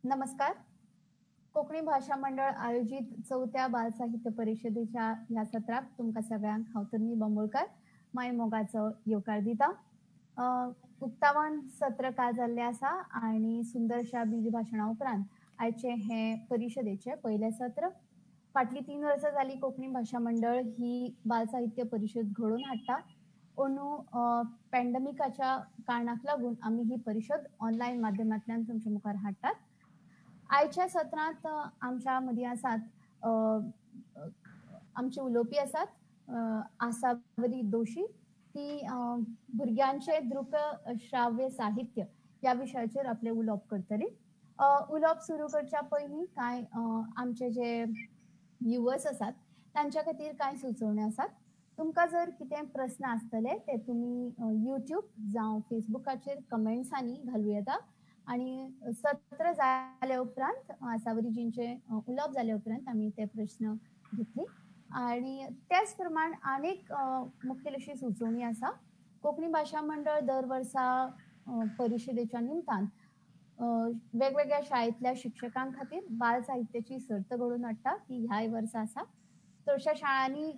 नमस्कार. कोकणी भाषा मंडळ आयोजित 4थ्या बालसाहित्य परिषदेच्या ह्या सत्रात तुमका सगळ्यांक हांव तन्वी बंबोळकर माय मोगाचो येवकार दिता. उक्तावण सत्र काल जाल्लें आसा आनी सुंदरशा बीज भाशणा उपरांत आयचे हे परिशदेचे पयले सत्र. फाटली 3 वर्सां जाली कोकणी भाषा मंडळ ही बालसाहित्य परिशद घडोवन हाडटा. अंदू पॅन्डेमिकाच्या कारणाक लागून आमी ही परिशद ऑनलायन माध्यमांतल्यान तुमचे मुखार हाडटात. आयच्या सत्रांत आमच्या मदीं आसात आमचे उलोवपी आसात आसावरी दोशी. ती भुरग्यांचे दृक श्राव्य साहित्य ह्या विशयाचेर आपले उलोवप करतली. उलोवप सुरू करच्या पयलीं कांय आमचे जे व्ह्युअर्स आसात तांच्या खातीर कांय सुचोवण्यो आसात. तुमकां जर कितें प्रस्न आसतले ते तुमी यूट्यूब जावं फेसबुकाचेर कमेंट्सांनी घालूं येता आणि सत्र जाले उपरांत आसावरीजींचे उलोवप जाले उपरांत आमी ते प्रश्न घेतली. आणि त्याच प्रमाण अनेक मुखेल अशी सुचोवणी आसा. कोकणी भाषा मंडळ दर वर्सा परिशदेच्या निमतान वेगवेगळ्या शाळेंतल्या शिक्षकां खातीर बाल साहित्याची सर्त घडोवन हाडटा. ती ह्याय वर्सा आसा. चडशा शाळांनी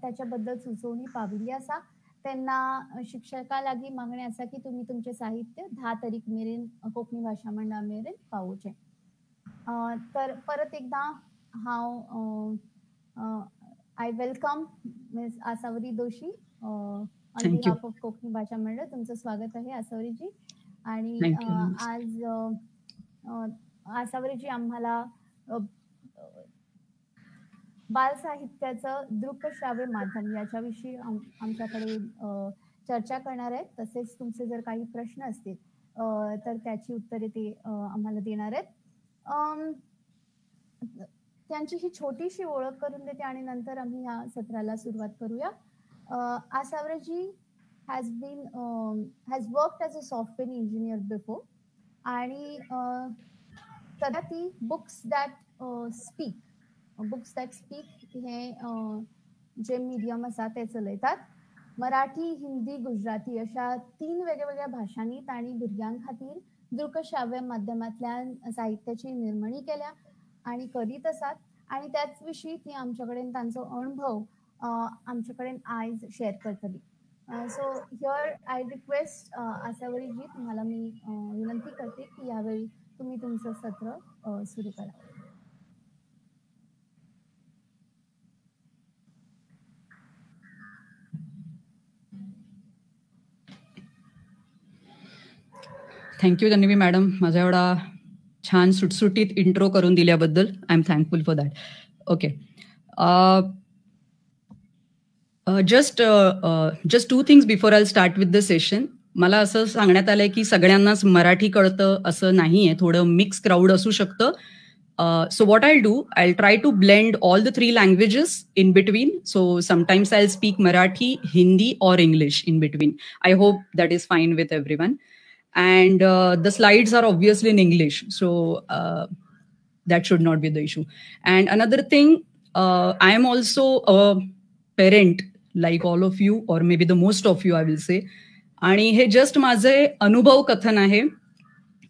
त्याच्या बद्दल सुचोवणी पाविल्ली आसा. त्यांना शिक्षकां लागीं मागणी आसा की तुमी तुमचे साहित्य 10 तारीख मेरेन कोकणी भाषा मंडळा मेरेन पावोवचें. तर परत एकदा हांव I welcome miss Asavari Doshi on behalf of Konkani भाषा मंडळ. तुमचं स्वागत आहे आसावरीजी. आणि आज आसावरीजी आम्हाला बाल साहित्याचं दृकश्राव्य माध्यम याच्याविषयी आमच्याकडे चर्चा करणार आहेत. तसेच तुमचे जर काही प्रश्न असतील तर त्याची उत्तरे ते आम्हाला देणार आहेत. त्यांची ही छोटीशी ओळख करून देते आणि नंतर आम्ही ह्या सत्राला सुरुवात करूया. आसावरीजी has worked as a software engineer before आणि सध्या ती बुक्स दॅट स्पीक हे जे मीडियम आसा ते चलयतात. मराठी, हिंदी, गुजराती अशा 3 वेगवेगळ्या भाषांनी तांणी भुरग्यां खातीर दृकश्राव्य माध्यमांतल्यान साहित्याची निर्मणी केल्या आणि करीत आसात. आणि त्याच विशीं ती आमचे कडेन तांचो अनुभव आमचे कडेन आयज शेअर करतली. सो हियर आय रिक्वेस्ट आसावरीजी, तुम्हाला मी विनंती करते की यावेळी तुम्ही तुमचं सत्र सुरू करा. थँक्यू तन्वी मॅडम, माझा एवढा छान सुटसुटीत इंट्रो करून दिल्याबद्दल I am thankful for that. Okay, just 2 things before I start with the session. मला असं सांगण्यात आलंय की सगळ्यांनाच मराठी कळतं असं नाहीये, थोडं मिक्स क्राऊड असू शकतं. So what I'll do, I'll try to blend all the 3 languages in between. So sometimes I'll speak Marathi, Hindi or English in between. I hope that is fine with everyone. And the slides are obviously in English, so that should not be the issue. And another thing, I am also a parent like all of you, or maybe the most of you I will say. आणि हे just माझे अनुभव कथन आहे.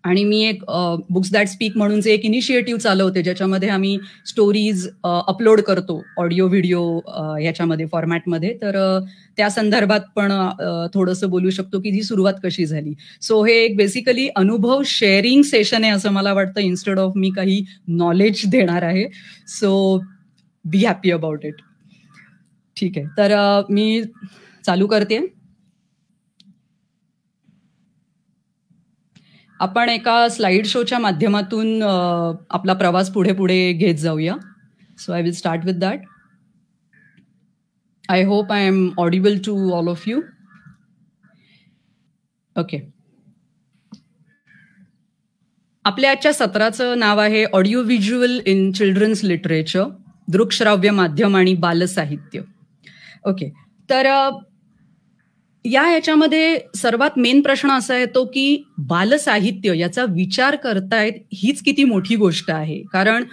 आणि मी एक books that speak म्हणून जे एक इनिशिएटिव्ह चालवते ज्याच्यामध्ये आम्ही स्टोरीज अपलोड करतो ऑडिओ व्हिडिओ ह्याच्यामध्ये फॉर्मॅटमध्ये. तर त्या संदर्भात पण थोडंसं बोलू शकतो की ही सुरुवात कशी झाली. सो हे एक बेसिकली अनुभव शेअरिंग सेशन आहे असं मला वाटतं, इन्स्टेड ऑफ मी काही नॉलेज देणार आहे. So be happy about it. ठीक आहे, तर मी चालू करते. आपण एका स्लाइड शोच्या माध्यमातून आपला प्रवास पुढे पुढे घेत जाऊया. So I will start with that. I hope I am audible to all of you. Okay, आपल्या आजच्या सत्राचं नाव आहे audio visual in children's literature, दृकश्राव्य माध्यम आणि बालसाहित्य. ओके, तर याच्यामध्ये सर्वात मेन प्रश्न असा येतो की बालसाहित्य याचा विचार करतायत हीच किती मोठी गोष्ट आहे. कारण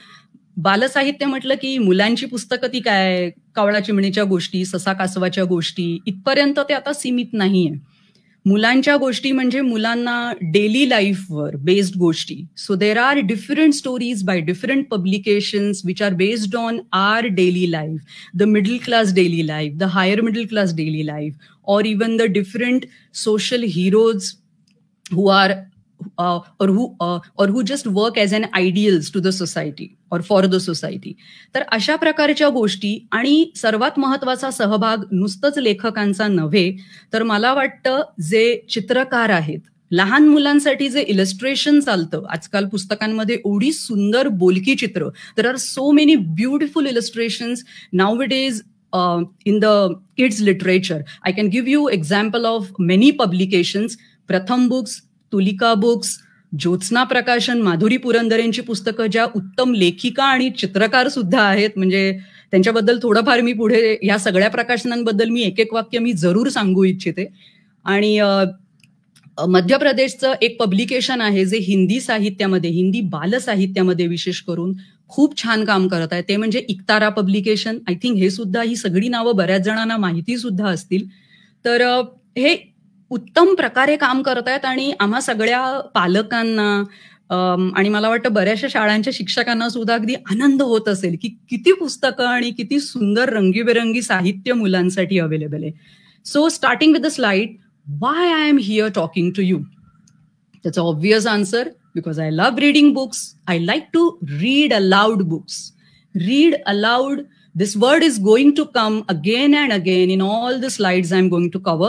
बालसाहित्य म्हटलं की मुलांची पुस्तकं ती काय, कावळा चिमणीच्या गोष्टी, ससा कासवाच्या गोष्टी इथपर्यंत ते आता सीमित नाहीये. मुलांच्या गोष्टी म्हणजे मुलांना डेली लाईफवर बेस्ड गोष्टी. So there are different stories by different publications which are based on our daily life, the middle class daily life, the higher middle class daily life, or even the different social heroes who are or who just work as an ideals to the society or for the society. तर अशा प्रकारच्या गोष्टी आणि सर्वात महत्वाचा सहभाग नुसतंच लेखकांचा नव्हे, तर मला वाटतं जे चित्रकार आहेत, लहान मुलांसाठी जे इलस्ट्रेशन चालतं आजकाल पुस्तकांमध्ये, एवढी सुंदर बोलकी चित्र. There are so many beautiful illustrations nowadays in the kids literature. I can give you example of many publications. प्रथम बुक्स, तुलिका बुक्स, ज्योत्स्ना प्रकाशन, माधुरी पुरंदरेंची पुस्तकं, ज्या उत्तम लेखिका आणि चित्रकार सुद्धा आहेत. म्हणजे त्यांच्याबद्दल थोडंफार मी पुढे ह्या सगळ्या प्रकाशनांबद्दल मी एक वाक्य मी जरूर सांगू इच्छिते. आणि मध्य प्रदेशचं एक पब्लिकेशन आहे जे हिंदी साहित्यामध्ये, हिंदी बाल साहित्यामध्ये विशेष करून खूप छान काम करत आहे, ते म्हणजे इक्तारा पब्लिकेशन. आय थिंक हे सुद्धा, ही सगळी नावं बऱ्याच जणांना माहिती सुद्धा असतील. तर हे उत्तम प्रकारे काम करत आहेत आणि आम्हा सगळ्या पालकांना आणि मला वाटतं बऱ्याचशा शाळांच्या शिक्षकांना सुद्धा अगदी आनंद होत असेल की किती पुस्तकं आणि किती सुंदर रंगीबेरंगी साहित्य मुलांसाठी अवेलेबल आहे. So starting with the slide, why I am here talking to you? That's an obvious answer. Because I love reading books. I like to read aloud books. Read aloud. This word is going to come again and again in all the slides I'm going to cover.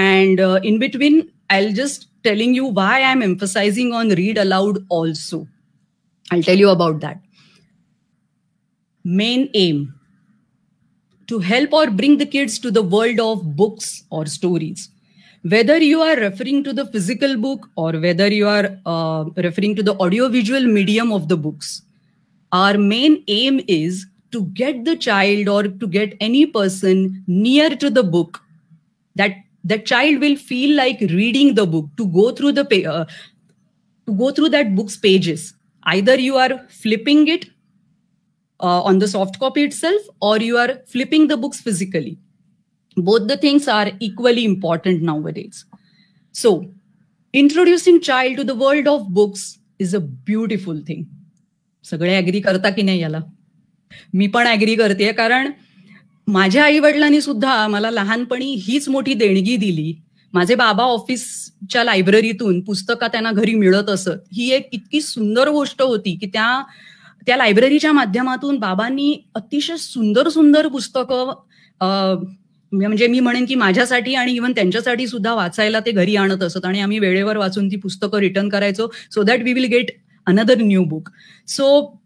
And in between, I'll just telling you why I'm emphasizing on read aloud also. I'll tell you about that. Main aim: to help or bring the kids to the world of books or stories. Whether you are referring to the physical book or whether you are referring to the audiovisual medium of the books, our main aim is to get the child or to get any person near to the book, that the child will feel like reading the book, to go through that book's pages. Either you are flipping it on the soft copy itself or you are flipping the books physically. Both the things are equally important nowadays. So, introducing child to the world of books is a beautiful thing. सगळे agri करता की नाही याला? मी पण agri करते, कारण माझ्या आई वडिलांनी सुद्धा मला लहानपणी हीच मोठी देणगी दिली. माझे बाबा ऑफिसच्या लायब्ररीतून पुस्तकं त्यांना घरी मिळत असत. ही एक इतकी सुंदर गोष्ट होती की त्या लायब्ररीच्या माध्यमातून बाबांनी अतिशय सुंदर सुंदर पुस्तकं, म्हणजे मी म्हणेन की माझ्यासाठी आणि इव्हन त्यांच्यासाठी सुद्धा वाचायला ते घरी आणत असत आणि आम्ही वेळेवर वाचून ती पुस्तकं रिटर्न करायचो, so that we will get another new book. So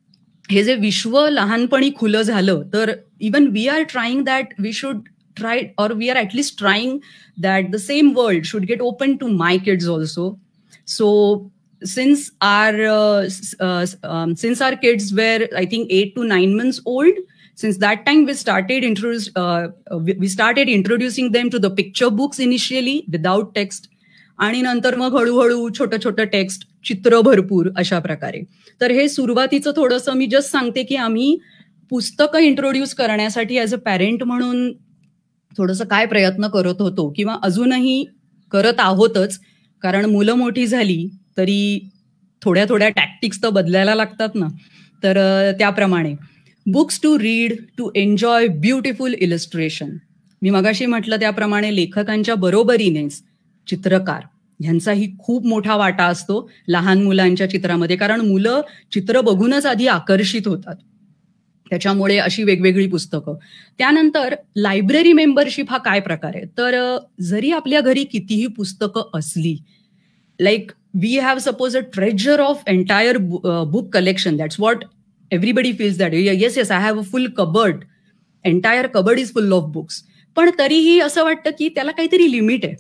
हे जे विश्व लहानपणी खुलं झालं, तर even we are trying that we should try, और we are at least trying that the same world should get open to my kids also. So since our kids were, I think, 8 to 9 months old, since that time we started introducing them to the picture books initially without text, आणि नंतर मग हळूहळू छोटं छोटं text, चित्र भरपूर, अशा प्रकारे. तर हे सुरुवातीचं थोडंसं मी जस्ट सांगते की आम्ही पुस्तकं इंट्रोड्यूस करण्यासाठी ॲज अ पॅरेंट म्हणून थोडंसं काय प्रयत्न करत होतो किंवा अजूनही करत आहोतच, कारण मुलं मोठी झाली तरी थोड्या थोड्या टॅक्टिक्स तर बदलायला लागतात ना. तर त्याप्रमाणे books to read, to enjoy beautiful illustration. मी मगाशी म्हटलं त्याप्रमाणे लेखकांच्या बरोबरीनेच चित्रकार ह्यांचाही खूप मोठा वाटा असतो लहान मुलांच्या चित्रामध्ये, कारण मुलं चित्र बघूनच आधी आकर्षित होतात. त्याच्यामुळे अशी वेगवेगळी पुस्तकं. त्यानंतर लायब्ररी मेंबरशिप हा काय प्रकार आहे, तर जरी आपल्या घरी कितीही पुस्तकं असली, like we have suppose a treasure of entire book collection. That's what everybody feels that yes, I have a full cupboard, entire cupboard is full of books. पण तरीही असं वाटतं की त्याला काहीतरी लिमिट आहे,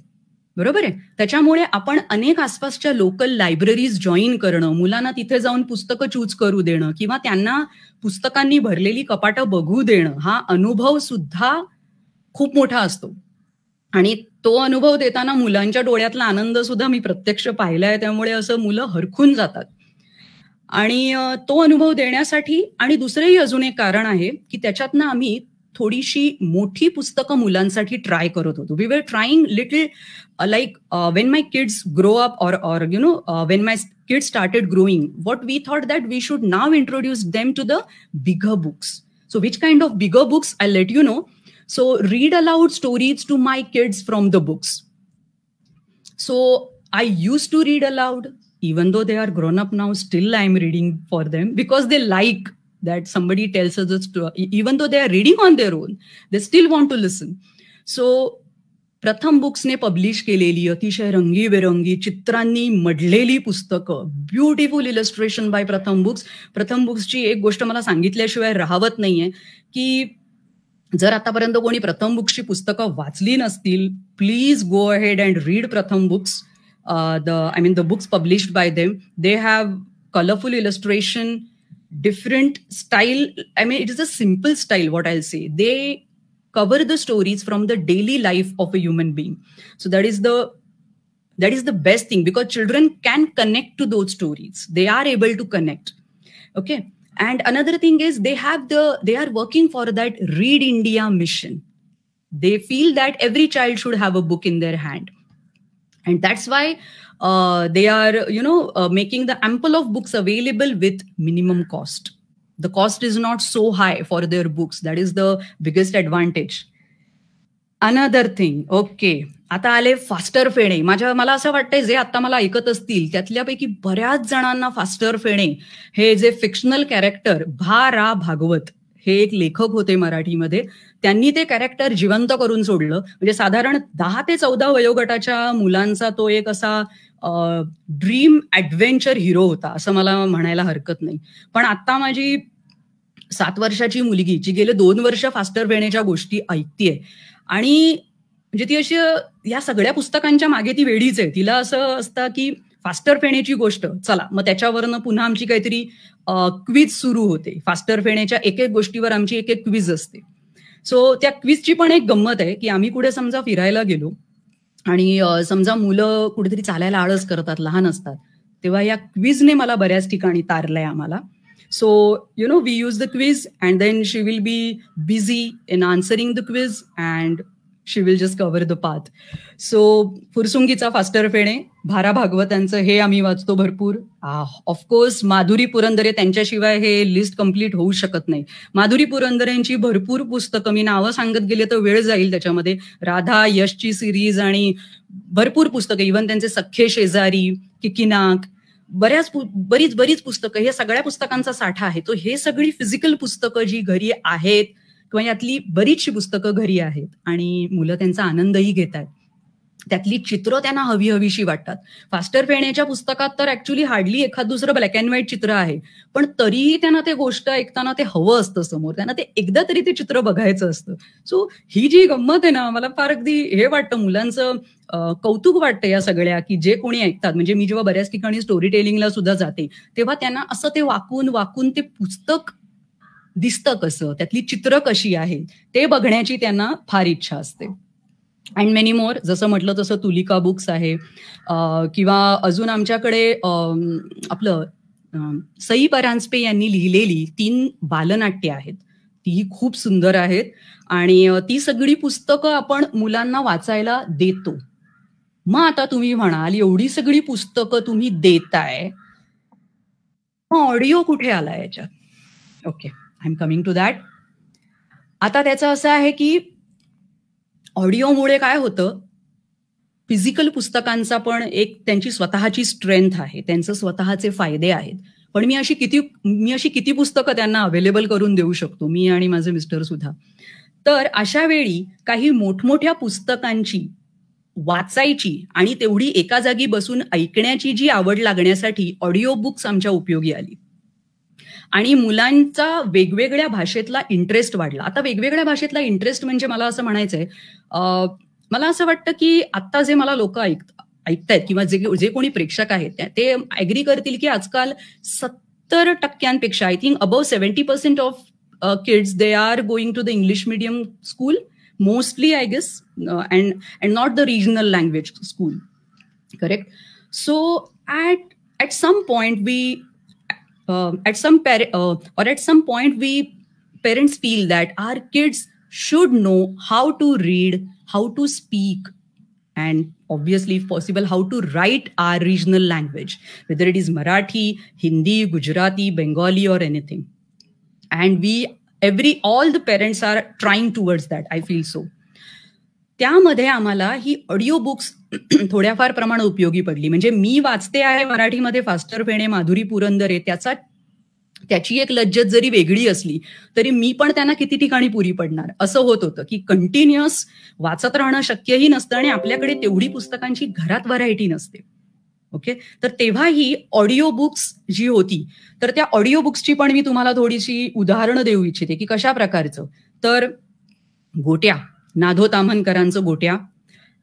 बरोबर आहे. त्याच्यामुळे आपण अनेक आसपासच्या लोकल लायब्ररीज जॉईन करणं, मुलांना तिथे जाऊन पुस्तकं चूज करू देणं किंवा त्यांना पुस्तकांनी भरलेली कपाटं बघू देणं, हा अनुभव सुद्धा खूप मोठा असतो. आणि तो अनुभव देताना मुलांच्या डोळ्यातला आनंद सुद्धा मी प्रत्यक्ष पाहिलाय. त्यामुळे असं मुलं हरखून जातात. आणि तो अनुभव देण्यासाठी आणि दुसरंही अजून एक कारण आहे की त्याच्यातनं आम्ही थोडीशी मोठी पुस्तकं मुलांसाठी ट्राय करत होतो. We were trying little like when my kids grow up or when my kids started growing, what we thought that we should now introduce them to the bigger books. So which kind of bigger books, I'll let you know. So read aloud stories to my kids from the books. So I used to read aloud, even though they are grown up now, still I'm reading for them because they like that somebody tells us a story. Even though they are reading on their own, they still want to listen. So प्रथम बुक्सने publish केलेली अतिशय रंगीबेरंगी चित्रांनी मढलेली पुस्तकं, beautiful illustration bye प्रथम books. प्रथम बुक्सची एक गोष्ट मला सांगितल्याशिवाय राहवत नाहीये की जर आतापर्यंत कोणी प्रथम बुक्सची पुस्तकं वाचली नसतील, please go ahead and read प्रथम books. the books published by them, they have colorful illustration, different style. It is a simple style, what I'll say. They cover the stories from the daily life of a human being. So that is the best thing, because children can connect to those stories. They are able to connect. Okay. And another thing is they are working for that Read India mission. They feel that every child should have a book in their hand. And that's why they are, making the ample of books available with minimum cost. The cost is not so high for their books. That is the biggest advantage. Another thing, okay. आता आले faster Fene. मला असं वाटतंय जे आता मला ऐकत असतील त्यातल्यापैकी बऱ्याच जणांना फास्टर फेणे हे जे फिक्शनल कॅरेक्टर भा. भागवत हे एक लेखक होते मराठीमध्ये. त्यांनी ते कॅरेक्टर जिवंत करून सोडलं. म्हणजे साधारण 10 ते 14 वयोगटाच्या मुलांचा तो एक असा ड्रीम ॲडव्हेंचर हिरो होता असं मला म्हणायला हरकत नाही. पण आता माझी 7 वर्षाची मुलगी जी गेले 2 वर्ष फास्टर फेणेच्या गोष्टी ऐकतीये आणि म्हणजे ती अशी या सगळ्या पुस्तकांच्या मागे ती वेडीच आहे. तिला असं असतं की फास्टर फेणेची गोष्ट, चला मग त्याच्यावरनं पुन्हा आमची काहीतरी क्विज सुरू होते. फास्टर फेणेच्या एक एक गोष्टीवर आमची एक एक क्विज असते. सो त्या क्विजची पण एक गंमत आहे की आम्ही कुठे समजा फिरायला गेलो आणि समजा मुलं कुठेतरी चालायला आळस करतात, लहान असतात, तेव्हा या क्विजने मला बऱ्याच ठिकाणी तारलंय आम्हाला. So, we use the quiz and then she will be busy in answering the quiz and she will just cover the path. So, फुरसुंगीचा फास्टर फेणे, भा. भागवतांचं हे आम्ही वाचतो भरपूर. ऑफकोर्स माधुरी पुरंदरे, त्यांच्याशिवाय हे लिस्ट कम्प्लीट होऊ शकत नाही. माधुरी पुरंदरेंची भरपूर पुस्तकं, मी नावं सांगत गेले तर वेळ जाईल त्याच्यामध्ये. राधा, यशची सिरीज आणि भरपूर पुस्तकं, इव्हन त्यांचे सख्खे शेजारी, किकिनाक, बरीच पुस्तकं, हे सगळ्या पुस्तकांचा साठा आहे. तो हे सगळी फिजिकल पुस्तकं जी घरी आहेत किंवा यातली बरीचशी पुस्तकं घरी आहेत आणि मुलं त्यांचा आनंदही घेत आहेत. त्यातली चित्र त्यांना हवीशी वाटतात. फास्टर फेणेच्या पुस्तकात तर ऍक्च्युली हार्डली एखाद दुसरं ब्लॅक अँड व्हाईट चित्र आहे, पण तरीही त्यांना ते गोष्ट ऐकताना ते हवं असतं समोर, त्यांना ते एकदा तरी ते चित्र बघायचं असतं. सो ही जी गंमत आहे ना, मला फार अगदी हे वाटतं, मुलांचं कौतुक वाटतं या सगळ्या, की जे कोणी ऐकतात. म्हणजे मी जेव्हा बऱ्याच ठिकाणी स्टोरी टेलिंगला सुद्धा जाते तेव्हा त्यांना असं ते वाकून ते पुस्तक दिसतं कसं, त्यातली चित्र कशी आहे ते बघण्याची त्यांना फार इच्छा असते. अँड मेनी मोर, जसं म्हटलं तसं तुलिका बुक्स आहे किंवा अजून आमच्याकडे आपलं सई परांजपे यांनी लिहिलेली 3 बालनाट्य आहेत. तीही खूप सुंदर आहेत आणि ती सगळी पुस्तकं आपण मुलांना वाचायला देतो. मग आता तुम्ही म्हणाल एवढी सगळी पुस्तकं तुम्ही देताय, मग ऑडिओ कुठे आला याच्यात? Okay, I am coming to that. आता त्याचं असं आहे की ऑडिओमुळे काय होतं, फिजिकल पुस्तकांचा पण एक त्यांची स्वतःची स्ट्रेंथ आहे, त्यांचे स्वतःचे फायदे आहेत. पण मी अशी किती पुस्तकं त्यांना अवेलेबल करून देऊ शकतो, मी आणि माझे मिस्टर सुद्धा. तर अशा वेळी काही मोठमोठ्या पुस्तकांची वाचायची आणि तेवढी एका जागी बसून ऐकण्याची जी आवड लागण्यासाठी ऑडिओ बुक्स आमच्या उपयोगी आली आणि मुलांचा वेगवेगळ्या भाषेतला इंटरेस्ट वाढला. आता वेगवेगळ्या भाषेतला इंटरेस्ट म्हणजे मला असं म्हणायचंय, मला असं वाटतं की आता जे मला लोक ऐकतायत किंवा जे कोणी प्रेक्षक आहेत ते ऍग्री करतील की आजकाल 70% I think above 70% of kids, they are going to the English medium school mostly, I guess, and not the regional language school, correct? So at some point parents feel that our kids should know how to read, how to speak, and obviously, if possible, how to write our regional language, whether it is Marathi, Hindi, Gujarati, Bengali, or anything. And all the parents are trying towards that, I feel so. त्यामध्ये आम्हाला ही audio books थोड्याफार प्रमाणात उपयोगी पडली. म्हणजे मी वाचते आहे मराठीमध्ये फास्टर फेणे, माधुरी पुरंदरे, त्याची एक लज्जत जरी वेगळी असली तरी मी पण त्यांना किती ठिकाणी पुरी पडणार असं होत होतं की कंटिन्युअस वाचत राहणं शक्यही नसतं आणि आपल्याकडे तेवढी पुस्तकांची घरात व्हरायटी नसते. ओके, तर तेव्हा ही ऑडिओ बुक्स जी होती तर त्या ऑडिओ बुक्सची पण मी तुम्हाला थोडीशी उदाहरणं देऊ इच्छिते की कशा प्रकारचं. तर गोट्या, नाधो ताम्हनकरांचं गोट्या,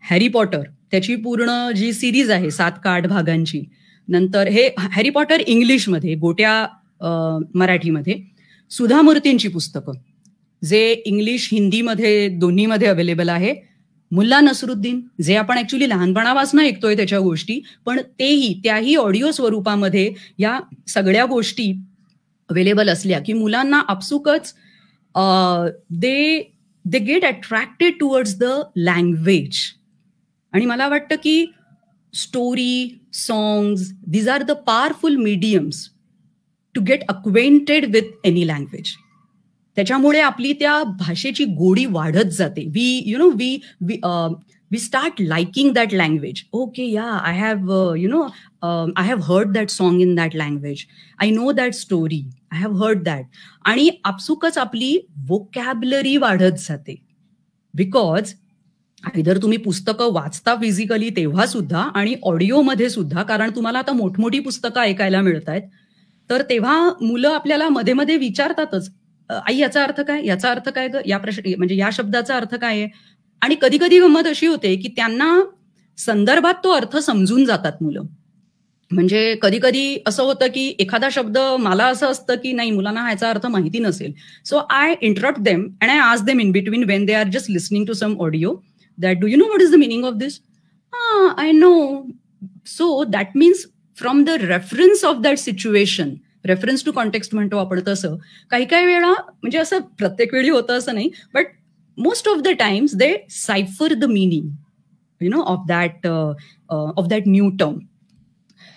हॅरी पॉटर त्याची पूर्ण जी सिरीज आहे 7 का 8 भागांची, नंतर हे हॅरी पॉटर इंग्लिशमध्ये, गोट्या मराठीमध्ये, सुधा मूर्तींची पुस्तकं जे इंग्लिश हिंदीमध्ये दोन्हीमध्ये अवेलेबल आहे, मुल्ला नसरुद्दीन जे आपण ऍक्च्युली लहानपणापासून ऐकतोय त्याच्या गोष्टी, पण त्याही ऑडिओ स्वरूपामध्ये या सगळ्या गोष्टी अवेलेबल असल्या की मुलांना आपसुकच they get attracted towards the language. आणि मला वाटतं की story, songs, these are the powerful mediums to get acquainted with any language. त्याच्यामुळे आपली त्या भाषेची गोडी वाढत जाते. We start liking that language. Okay, yeah I have heard that song in that language, I know that story, I have heard that. आणि आपसुकच आपली वोकॅब्युलरी वाढत जाते. बिकॉज इधर तुम्ही पुस्तकं वाचता फिजिकली तेव्हा सुद्धा आणि ऑडिओमध्ये सुद्धा, कारण तुम्हाला आता मोठमोठी पुस्तकं ऐकायला मिळत आहेत, तर तेव्हा मुलं आपल्याला मध्ये मध्ये विचारतातच, आई याचा अर्थ काय, याचा अर्थ काय ग, म्हणजे या शब्दाचा अर्थ काय आहे. आणि कधी कधी गंमत अशी होते की त्यांना संदर्भात तो अर्थ समजून जातात मुलं. म्हणजे कधी कधी असं होतं की एखादा शब्द मला असं असतं की नाही, मुलांना ह्याचा अर्थ माहिती नसेल. So I interrupt them and I ask them in between when they are just listening to some audio that do you know what is the meaning of this? I know. So that means from the reference of that situation, reference to context म्हणतो आपण तसं, काही वेळा म्हणजे असं प्रत्येक वेळी होतं असं नाही, but most of the times they cipher the meaning of that new term.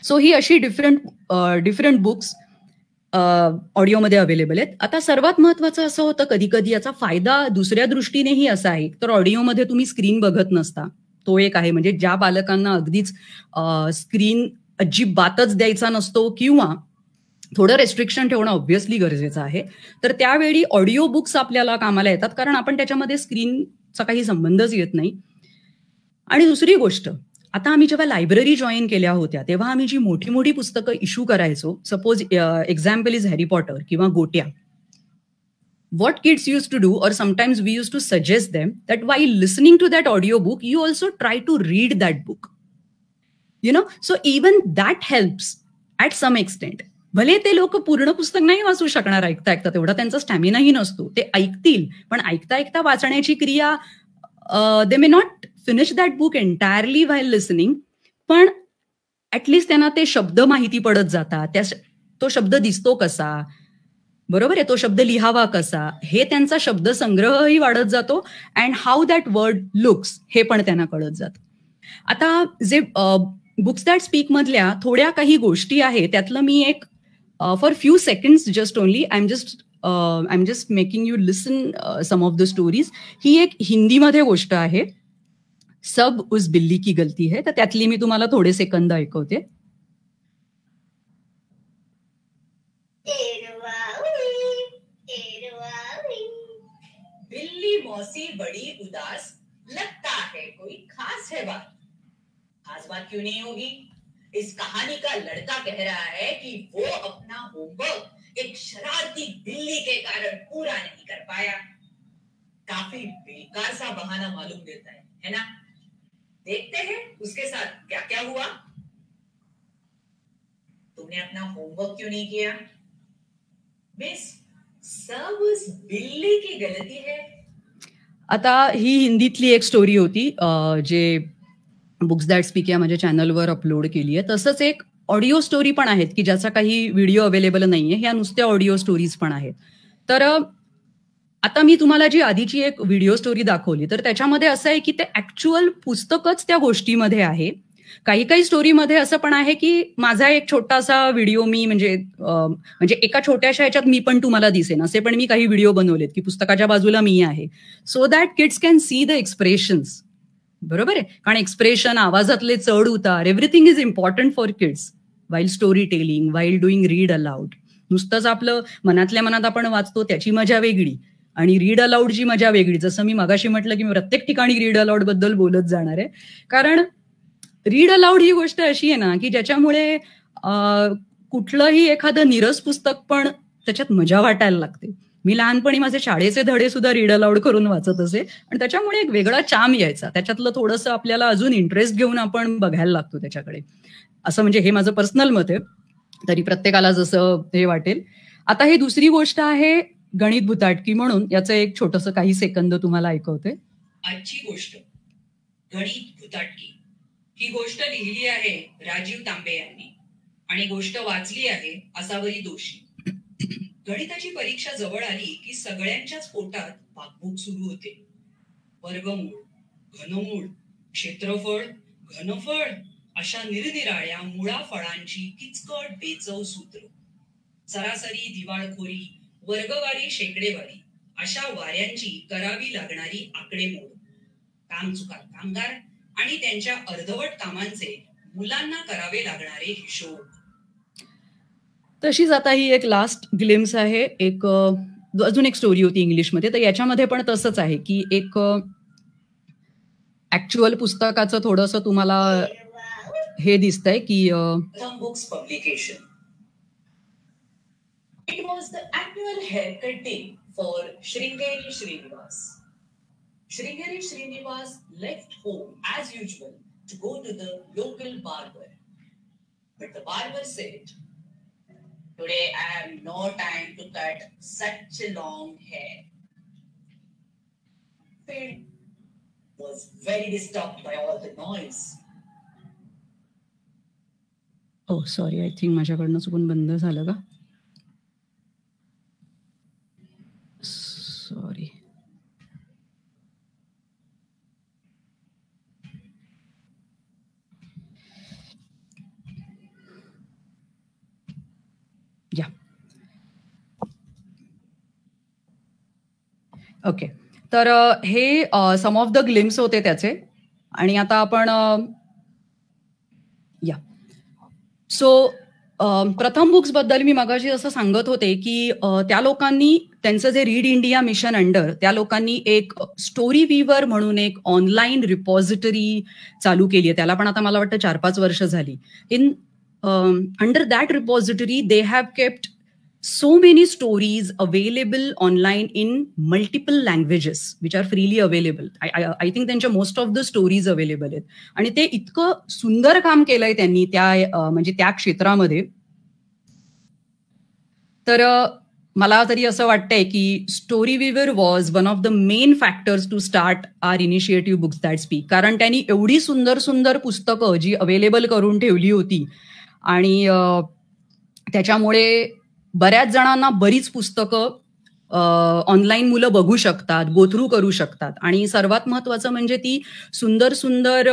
So ही अशी डिफरंट बुक्स ऑडिओमध्ये अवेलेबल आहेत. आता सर्वात महत्वाचं असं होतं कधी कधी याचा फायदा दुसऱ्या दृष्टीनेही असा आहे, तर ऑडिओमध्ये तुम्ही स्क्रीन बघत नसता, तो एक आहे. म्हणजे ज्या बालकांना अगदीच स्क्रीन अजिबातच द्यायचा नसतो किंवा थोडं रेस्ट्रिक्शन ठेवणं ऑब्व्हियसली गरजेचं आहे, तर त्यावेळी ऑडिओ बुक्स आपल्याला कामाला येतात, कारण आपण त्याच्यामध्ये स्क्रीनचा काही संबंधच येत नाही. आणि दुसरी गोष्ट, आता आम्ही जेव्हा लायब्ररी जॉईन केल्या होत्या तेव्हा आम्ही जी मोठी मोठी पुस्तकं इश्यू करायचो, suppose example is Harry Potter किंवा गोट्या, what kids used to do, or sometimes we used to suggest them that while listening to that audio book, you also try to read that book. So even that helps at some extent. भले ते लोक पूर्ण पुस्तक नाही वाचू शकणार ऐकता ऐकता, तेवढा त्यांचा स्टॅमिनाही नसतो, ते ऐकतील, पण ऐकता ऐकता वाचण्याची क्रिया, they may not finish that book entirely while listening, पण ऍटलिस्ट त्यांना ते शब्द माहिती पडत जातात, तो शब्द दिसतो कसा, बरोबर आहे, तो शब्द लिहावा कसा, हे त्यांचा शब्द संग्रहही वाढत जातो, and how that word looks हे पण त्यांना कळत जातं. आता जे बुक्स दॅट स्पीक मधल्या थोड्या काही गोष्टी आहेत, त्यातलं मी एक for few seconds just only I am just making you listen some of the stories. ही एक हिंदीमध्ये गोष्ट आहे, सब उस बिल्ली की गलती है, तर त्यातली मी तुम्हाला थोडे सेकंद ऐकवते. बिल्ली मौसी बड़ी उदास, लगता है कोई खास है बात. खास बात क्यों नहीं होगी? इस कहानी का लड़का कह रहा है कि वो अपना होमवर्क एक शरारती बिल्ली के कारण पूरा नहीं कर पाया. काफी बेकार सा बहाना मालूम देता है ना? देखते हैं उसके साथ क्या क्या हुआ. तुमने अपना होमवर्क क्यों नहीं किया? मिस, सब उस बिल्ली की गलती है. आता ही हिंदीतली एक स्टोरी होती जे बुक्स दॅट स्पीक या माझ्या चॅनलवर अपलोड केली आहे. तसंच एक ऑडिओ स्टोरी पण आहेत की ज्याचा काही व्हिडिओ अवेलेबल नाहीये, ह्या नुसत्या ऑडिओ स्टोरीज पण आहेत. तर आता मी तुम्हाला जी आधीची एक व्हिडिओ स्टोरी दाखवली, तर त्याच्यामध्ये असं आहे की ते ऍक्च्युअल पुस्तकच त्या गोष्टीमध्ये आहे. काही काही स्टोरीमध्ये असं पण आहे की माझा एक छोटासा व्हिडिओ मी म्हणजे एका छोट्याशा ह्याच्यात मी पण तुम्हाला दिसेन असे पण मी काही व्हिडिओ बनवलेत की पुस्तकाच्या बाजूला मी आहे, so that kids can see the expressions. बरोबर आहे, कारण एक्सप्रेशन, आवाजातले चढ उतार, everything is important for kids while story telling, while doing read aloud. नुसतंच आपलं मनातल्या मनात आपण वाचतो त्याची मजा वेगळी आणि रीड अलाउडची मजा वेगळी. जसं मी मगाशी म्हटलं की मी प्रत्येक ठिकाणी रीड अलाउड बद्दल बोलत जाणार आहे, कारण रीड अलाउड ही गोष्ट अशी आहे ना की ज्याच्यामुळे कुठलंही एखादं नीरस पुस्तक पण त्याच्यात मजा वाटायला लागते. मी लहानपणी माझे शाळेचे धडे सुद्धा रीड अलाउड करून वाचत असे आणि त्याच्यामुळे एक वेगळा चाम यायचा. त्याच्यातलं थोडंसं आपल्याला अजून इंटरेस्ट घेऊन आपण बघायला लागतो त्याच्याकडे. असं म्हणजे हे माझं पर्सनल मत आहे, तरी प्रत्येकाला जसं हे वाटेल. आता ही दुसरी गोष्ट आहे गणित भुताटकी, म्हणून याचं एक छोटंसं काही सेकंद तुम्हाला ऐकवते. आजची गोष्ट गणित भुताटकी ही गोष्ट लिहिली आहे राजीव तांबे यांनी आणि गोष्ट वाचली आहे असावरी दोशी. गणिताची परीक्षा जवळ आली की सगळ्यांच्याच पोटात भागभूक सुरू होते. वर्गमूळ, घनमूळ, क्षेत्रफळ, घनफळ अशा निरनिराळ्या मुळाफळांची किचकट बेचव सूत्र, सरासरी, दिवाळखोरी, वर्गवारी, शेकडेवारी अशा वाऱ्यांची करावी लागणारी आकडेमोड, कामचुकार कामगार आणि त्यांच्या अर्धवट कामांचे मुलांना करावे लागणारे हिशोब. तशीच आता ही एक लास्ट ग्लिम्स आहे. एक अजून एक स्टोरी होती इंग्लिशमध्ये, तर याच्यामध्ये पण तसंच आहे की एक ऍक्च्युअल पुस्तकाचं थोडंसं तुम्हाला हे दिसतंय की प्रथम books publication. It was the annual haircut day for Sringeri Srinivas. Sringeri Srinivas left home as usual to go to the local barber. But the barber said, "Today I have no time to cut such a long hair." Phil was very disturbed by all the noise. Oh, sorry, I think माझ्याकडनं चुकून बंद झालं का? Sorry. या okay, तर हे सम of the glimpse होते त्याचे. आणि आता आपण या सो प्रथम बुक्स बद्दल मी मगाशी असं सांगत होते की त्या लोकांनी त्यांचं जे रीड इंडिया मिशन अंडर, त्या लोकांनी एक स्टोरी वीवर म्हणून एक ऑनलाईन रिपॉझिटरी चालू केली आहे. त्याला पण आता मला वाटतं 4-5 वर्ष झाली. In under that repository they have kept so many stories available online in multiple languages which are freely available. I think त्यांच्या most of the stories available आहेत आणि ते इतकं सुंदर काम केलंय त्यांनी त्या म्हणजे त्या क्षेत्रामध्ये. तर मला तरी असं वाटतंय की story weaver was one of the main factors to start our initiative books that speak. कारण त्यांनी एवढी सुंदर सुंदर पुस्तकं जी अवेलेबल करून ठेवली होती आणि त्याच्यामुळे बऱ्याच जणांना बरीच पुस्तकं ऑनलाईन मुलं बघू शकतात, गो थ्रू करू शकतात आणि सर्वात महत्वाचं म्हणजे ती सुंदर सुंदर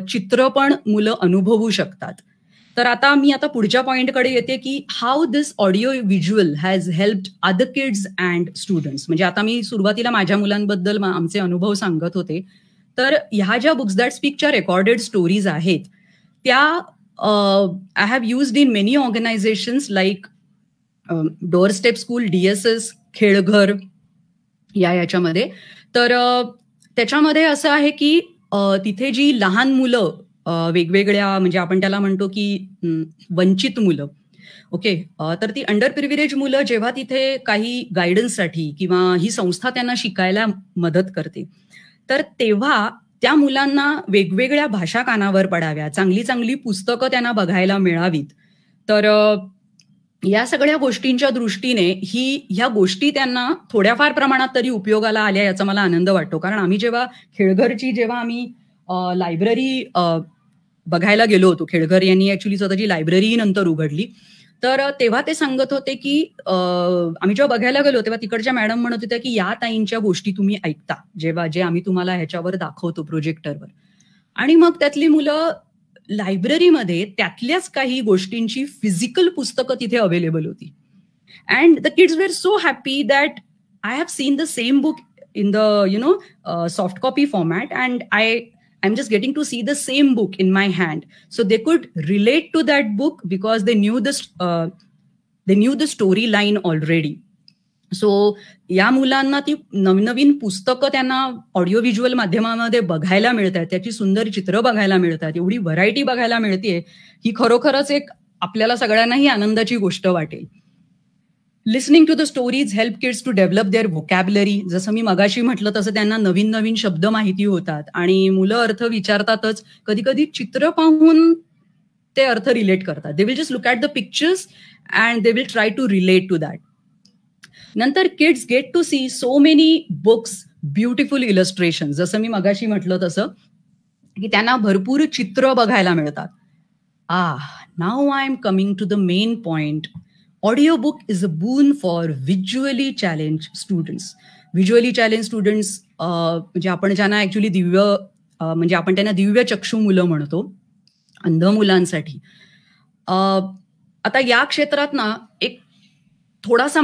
चित्र पण मुलं अनुभवू शकतात. तर आता मी पुढच्या पॉइंटकडे येते की how this audio visual has helped other kids and students. म्हणजे आता मी सुरुवातीला माझ्या मुलांबद्दल आमचे अनुभव सांगत होते. तर ह्या ज्या बुक्स दॅट स्पीकच्या रेकॉर्डेड स्टोरीज आहेत त्या I have used in many organisations like door step school, DSS, खेळघर याच्यामध्ये. तर त्याच्यामध्ये असं आहे की तिथे जी लहान मुलं वेगवेगळ्या म्हणजे आपण त्याला म्हणतो की वंचित मुलं, ओके, तर ती अंडर प्रिव्हिलेज मुलं जेव्हा तिथे काही गायडन्ससाठी किंवा ही संस्था त्यांना शिकायला मदत करते, तर तेव्हा त्या मुलांना वेगवेगळ्या भाषा कानावर पडाव्या, चांगली चांगली पुस्तकं त्यांना बघायला मिळावीत. तर या सगळ्या गोष्टींच्या दृष्टीने ह्या गोष्टी त्यांना थोड्याफार प्रमाणात तरी उपयोगाला आल्या याचा मला आनंद वाटतो. कारण आम्ही जेव्हा आम्ही लायब्ररी बघायला गेलो होतो, खेळघर यांनी ऍक्च्युली स्वतःची लायब्ररी नंतर उघडली, तर तेव्हा ते सांगत होते की आम्ही जेव्हा बघायला गेलो तेव्हा तिकडच्या मॅडम म्हणत होत्या की या ताईंच्या गोष्टी तुम्ही ऐकता जेव्हा जे आम्ही तुम्हाला ह्याच्यावर दाखवतो प्रोजेक्टरवर. आणि मग त्यातली मुलं लायब्ररीमध्ये त्यातल्याच काही गोष्टींची फिजिकल पुस्तकं तिथे अवेलेबल होती. And the kids were so happy that I have seen the same book in the soft copy format, and I'm just getting to see the same book in my hand, so they could relate to that book because they knew the storyline already. So या मुलांना ती नवीन पुस्तकं त्यांना audio visual माध्यमामध्ये बघायला मिळतात, त्याची सुंदर चित्र बघायला मिळतात, एवढी व्हरायटी बघायला मिळते, ही खरोखरच एक आपल्याला सगळ्यांनाही आनंदाची गोष्ट वाटेल. Listening to the stories help kids to develop their vocabulary. जसं मी मगाशी म्हटलं तसं त्यांना नवीन नवीन शब्द माहिती होतात आणि मुलं अर्थ विचारतातच. कधी कधी चित्र पाहून ते अर्थ रिलेट करतात. They will just look at the pictures and they will try to relate to that. नंतर kids get to see so many books, beautiful illustration. जसं मी मगाशी म्हटलं तसं की त्यांना भरपूर चित्र बघायला मिळतात. Now I am coming to the main point. Audiobook is a boon for visually challenged students. Visually challenged students म्हणजे आपण ज्यांना ऍक्च्युली दिव्य म्हणजे आपण त्यांना दिव्य चक्षू मुलं म्हणतो, अंध मुलांसाठी. आता या क्षेत्रात ना एक थोडासा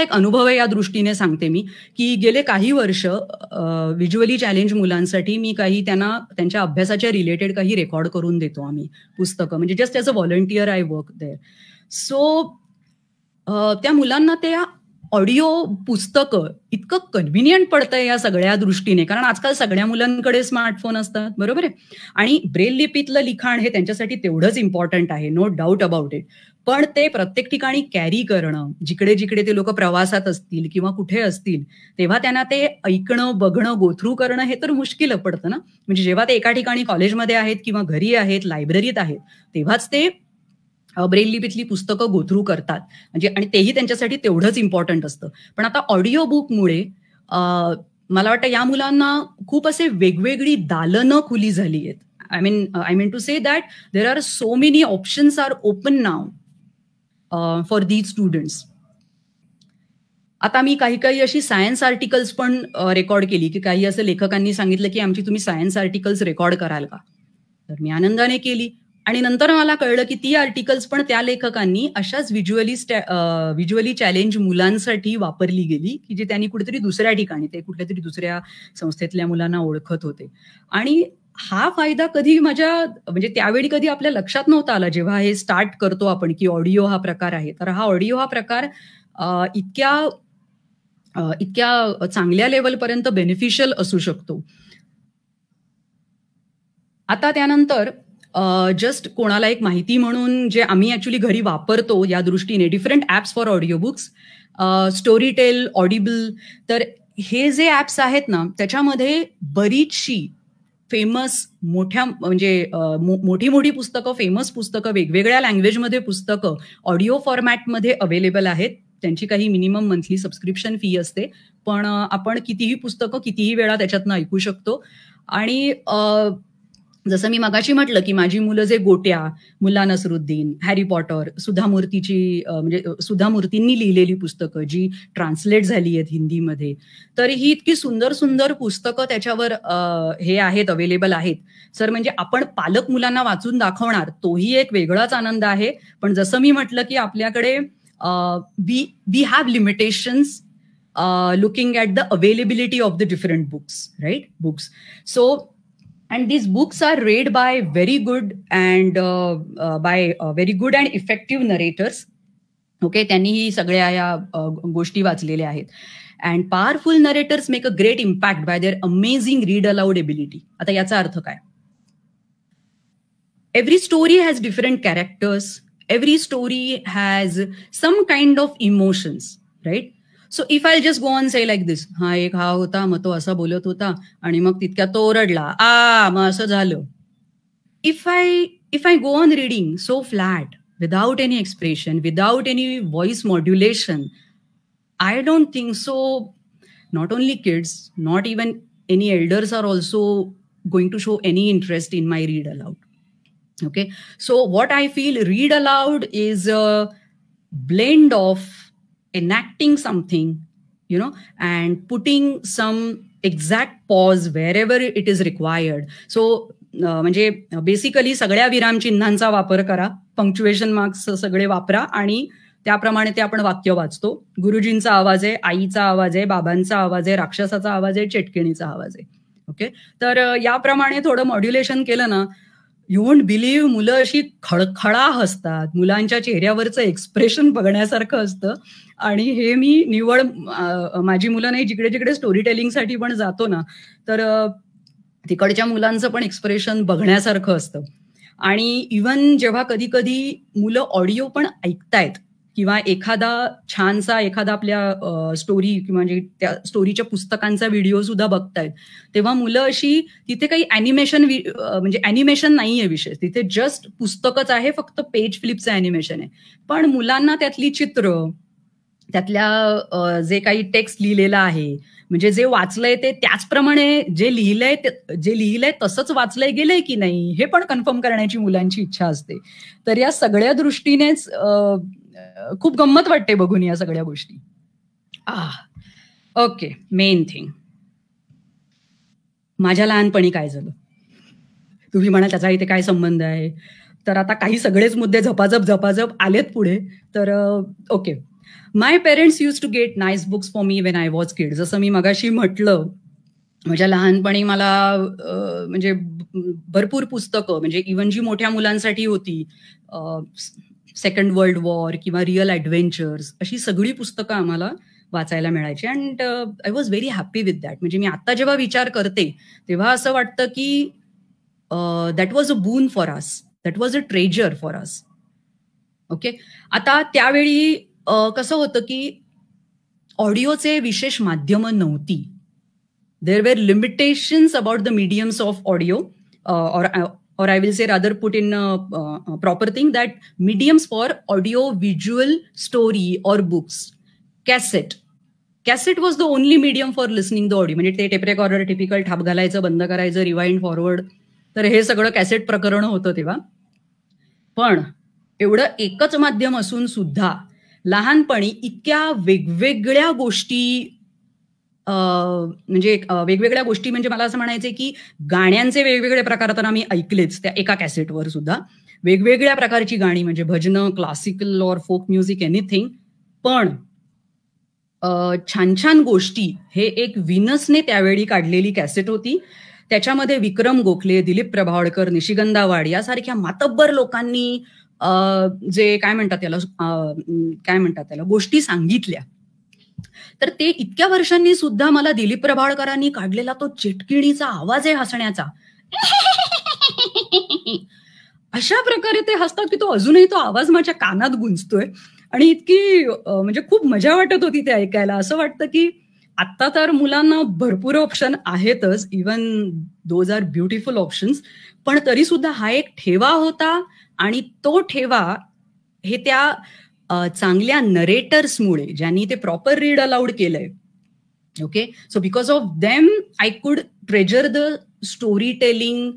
एक अनुभव आहे, या दृष्टीने सांगते मी की गेले काही वर्ष व्हिज्युअली चॅलेंज मुलांसाठी मी काही त्यांना त्यांच्या अभ्यासाच्या रिलेटेड काही रेकॉर्ड करून देतो आम्ही पुस्तकं, म्हणजे just as a volunteer I work there. So त्या मुलांना त्या ऑडिओ पुस्तकं इतकं कन्व्हिनियंट पडतंय या सगळ्या दृष्टीने, कारण आजकाल सगळ्या मुलांकडे स्मार्टफोन असतात, बरोबर आहे. आणि ब्रेल लिपीतलं लिखाण हे त्यांच्यासाठी तेवढंच इम्पॉर्टंट आहे, नो डाऊट अबाउट इट. पण ते प्रत्येक ठिकाणी कॅरी करणं, जिकडे जिकडे ते लोक प्रवासात असतील किंवा कुठे असतील तेव्हा त्यांना ते ऐकणं, बघणं, गोथ्रू करणं हे तर मुश्किल पडतं ना. म्हणजे जेव्हा ते एका ठिकाणी कॉलेजमध्ये आहेत किंवा घरी आहेत, लायब्ररीत आहेत, तेव्हाच ते ब्रेल लिपीतली पुस्तकं गोथ्रू करतात, म्हणजे आणि तेही त्यांच्यासाठी तेवढंच इम्पॉर्टंट असतं. पण आता ऑडिओ बुकमुळे मला वाटतं या मुलांना खूप असे वेगवेगळी दालनं खुली झाली आहेत. I mean to say that there are so many options are open now for these students. आता मी काही अशी सायन्स आर्टिकल्स पण रेकॉर्ड केली, की काही असं लेखकांनी सांगितलं की आमची तुम्ही सायन्स आर्टिकल्स रेकॉर्ड कराल का, तर मी आनंदाने केली. आणि नंतर मला कळलं की ती आर्टिकल्स पण त्या लेखकांनी अशाच व्हिज्युअली चॅलेंज मुलांसाठी वापरली गेली, की जे त्यांनी कुठेतरी दुसऱ्या ठिकाणी, ते कुठल्या तरी दुसऱ्या संस्थेतल्या मुलांना ओळखत होते. आणि हा फायदा कधी म्हणजे त्यावेळी कधी आपल्या लक्षात नव्हता आला जेव्हा हे स्टार्ट करतो आपण, की ऑडिओ हा प्रकार आहे. तर हा ऑडिओ हा प्रकार इतक्या चांगल्या लेवलपर्यंत बेनिफिशियल असू शकतो. आता त्यानंतर जस्ट कोणाला एक माहिती म्हणून जे आम्ही ऍक्च्युली घरी वापरतो या दृष्टीने different apps for audio books, Storytel, Audible. तर हे जे ऍप्स आहेत ना त्याच्यामध्ये बरीचशी फेमस मोठी पुस्तकं, फेमस पुस्तकं, वेगवेगळ्या लँग्वेजमध्ये पुस्तकं ऑडिओ फॉर्मॅटमध्ये अवेलेबल आहेत. त्यांची काही मिनिमम मंथली सबस्क्रिप्शन फी असते, पण आपण कितीही पुस्तकं कितीही वेळा त्याच्यातनं ऐकू शकतो. आणि जसं मी मगाशी म्हटलं की माझी मुलं जे गोट्या, मुल्ला नसरुद्दीन, हॅरी पॉटर, सुधा मूर्तींनी लिहिलेली पुस्तकं जी ट्रान्सलेट झाली आहेत हिंदीमध्ये, तर ही इतकी सुंदर सुंदर पुस्तकं त्याच्यावर हे आहेत, अवेलेबल आहेत. सर म्हणजे आपण पालक मुलांना वाचून दाखवणार तोही एक वेगळाच आनंद आहे. पण जसं मी म्हटलं की आपल्याकडे we have limitations looking at the availability of the different books, right, books. So and these books are read by very good and effective narrators. Okay, त्यांनी ही सगळ्या या गोष्टी वाचलेल्या आहेत. and powerful narrators make a great impact by their amazing read aloud ability. आता याचा अर्थ काय? Every story has different characters, every story has some kind of emotions, right? So if I'll just go on say like this, हा होता, मग तो असा बोलत होता आणि मग तितक्यात तो ओरडला, मग असं झालं. If I go on reading so flat, without any expression, without any voice modulation, I don't think so. Not only kids, not even any elders are also going to show any interest in my read aloud. Okay, so what I feel read aloud is a blend of enacting something, and putting some exact pause wherever it is required. So म्हणजे basically सगळ्या विरामचिन्हांचा वापर करा, punctuation marks सगळे वापरा आणि त्याप्रमाणे ते आपण वाक्य वाचतो. गुरुजींचा आवाज आहे, आईचा आवाज आहे, बाबांचा आवाज आहे, राक्षसाचा आवाज आहे, चेटकिणीचा आवाज आहे. ओके, तर याप्रमाणे थोडं मॉड्युलेशन केलं ना, यू वोंट बिलीव्ह, मुलं अशी खळखळा हसतात, मुलांच्या चेहऱ्यावरचं एक्सप्रेशन बघण्यासारखं असतं. आणि हे मी निवड माझी मुलं नाही, जिकडे जिकडे स्टोरी टेलिंगसाठी पण जातो ना, तर तिकडच्या मुलांचं पण एक्सप्रेशन बघण्यासारखं असतं. आणि इव्हन जेव्हा कधी कधी मुलं ऑडिओ पण ऐकतायत किंवा एखादा आपल्या स्टोरी किंवा त्या स्टोरीच्या पुस्तकांचा व्हिडिओ सुद्धा बघतायत, तेव्हा मुलं अशी, तिथे काही ॲनिमेशन म्हणजे ॲनिमेशन नाहीये विषय, तिथे जस्ट पुस्तकच आहे, फक्त पेज फ्लिपचं ॲनिमेशन आहे. पण मुलांना त्यातली चित्र, त्यातल्या जे काही टेक्स्ट लिहिलेलं आहे, म्हणजे जे वाचलंय ते त्याचप्रमाणे जे लिहिलंय तसंच वाचलंय गेलंय की नाही, हे पण कन्फर्म करण्याची मुलांची इच्छा असते. तर या सगळ्या दृष्टीनेच खूप गंमत वाटते बघून या सगळ्या गोष्टी. ओके, मेन थिंग, माझ्या लहानपणी काय झालं, तुम्ही म्हणाल त्याचा इथे काय संबंध आहे. तर आता काही सगळेच मुद्दे झपाझप आलेत पुढे. तर okay, my parents use to get nice books for me when I was kid. जसं मी मगाशी म्हटलं, माझ्या लहानपणी मला म्हणजे भरपूर पुस्तकं, म्हणजे इव्हन जी मोठ्या मुलांसाठी होती, सेकंड वर्ल्ड वॉर किंवा रिअल ॲडव्हेंचर्स, अशी सगळी पुस्तकं आम्हाला वाचायला मिळायची. And I was very happy with that. म्हणजे मी आता जेव्हा विचार करते तेव्हा असं वाटतं की that was a boon for us, that was a treasure for us. Okay, आता त्यावेळी कसं होतं की ऑडिओचे विशेष माध्यमं नव्हती. There were limitations about the mediums of audio, or I will say rather put in a proper thing, that mediums for audio visual story or books. Cassette was the only medium for listening the audio. म्हणजे ते tape recorder typical ठाप घालायचं, बंद करायचं, rewind forward, तर हे सगळं cassette प्रकरण होतं तेव्हा. पण एवढं एकच माध्यम असून सुद्धा लहानपणी इतक्या वेगवेगळ्या गोष्टी, म्हणजे वेगवेगळ्या गोष्टी, म्हणजे मला असं म्हणायचंय की गाण्यांचे वेगवेगळे प्रकार तर आम्ही ऐकलेच त्या एका कॅसेटवर सुद्धा. वेगवेगळ्या प्रकारची गाणी, म्हणजे भजनं, क्लासिकल और फोक म्युझिक, एनिथिंग. पण छान छान गोष्टी हे एक व्हिनसने त्यावेळी काढलेली कॅसेट होती. त्याच्यामध्ये विक्रम गोखले, दिलीप प्रभावळकर, निशिगंधा वाड यासारख्या मातब्बर लोकांनी जे काय म्हणतात त्याला गोष्टी सांगितल्या. तर ते इतक्या वर्षांनी सुद्धा मला दिलीप प्रभावळकरांनी काढलेला तो चिटकिणीचा आवाज आहे हसण्याचा, अशा प्रकारे ते हसतात की तो अजूनही तो आवाज माझ्या कानात गुंजतोय. आणि इतकी म्हणजे खूप मजा वाटत होती ते ऐकायला. असं वाटतं की आत्ता तर मुलांना भरपूर ऑप्शन आहेतच, even those are beautiful options, पण तरी सुद्धा हा एक ठेवा होता. आणि तो ठेवा हे त्या चांगल्या नरेटर्समुळे, ज्यांनी ते प्रॉपर रीड अलाउड केलंय. Okay, so because of them I could treasure the story telling,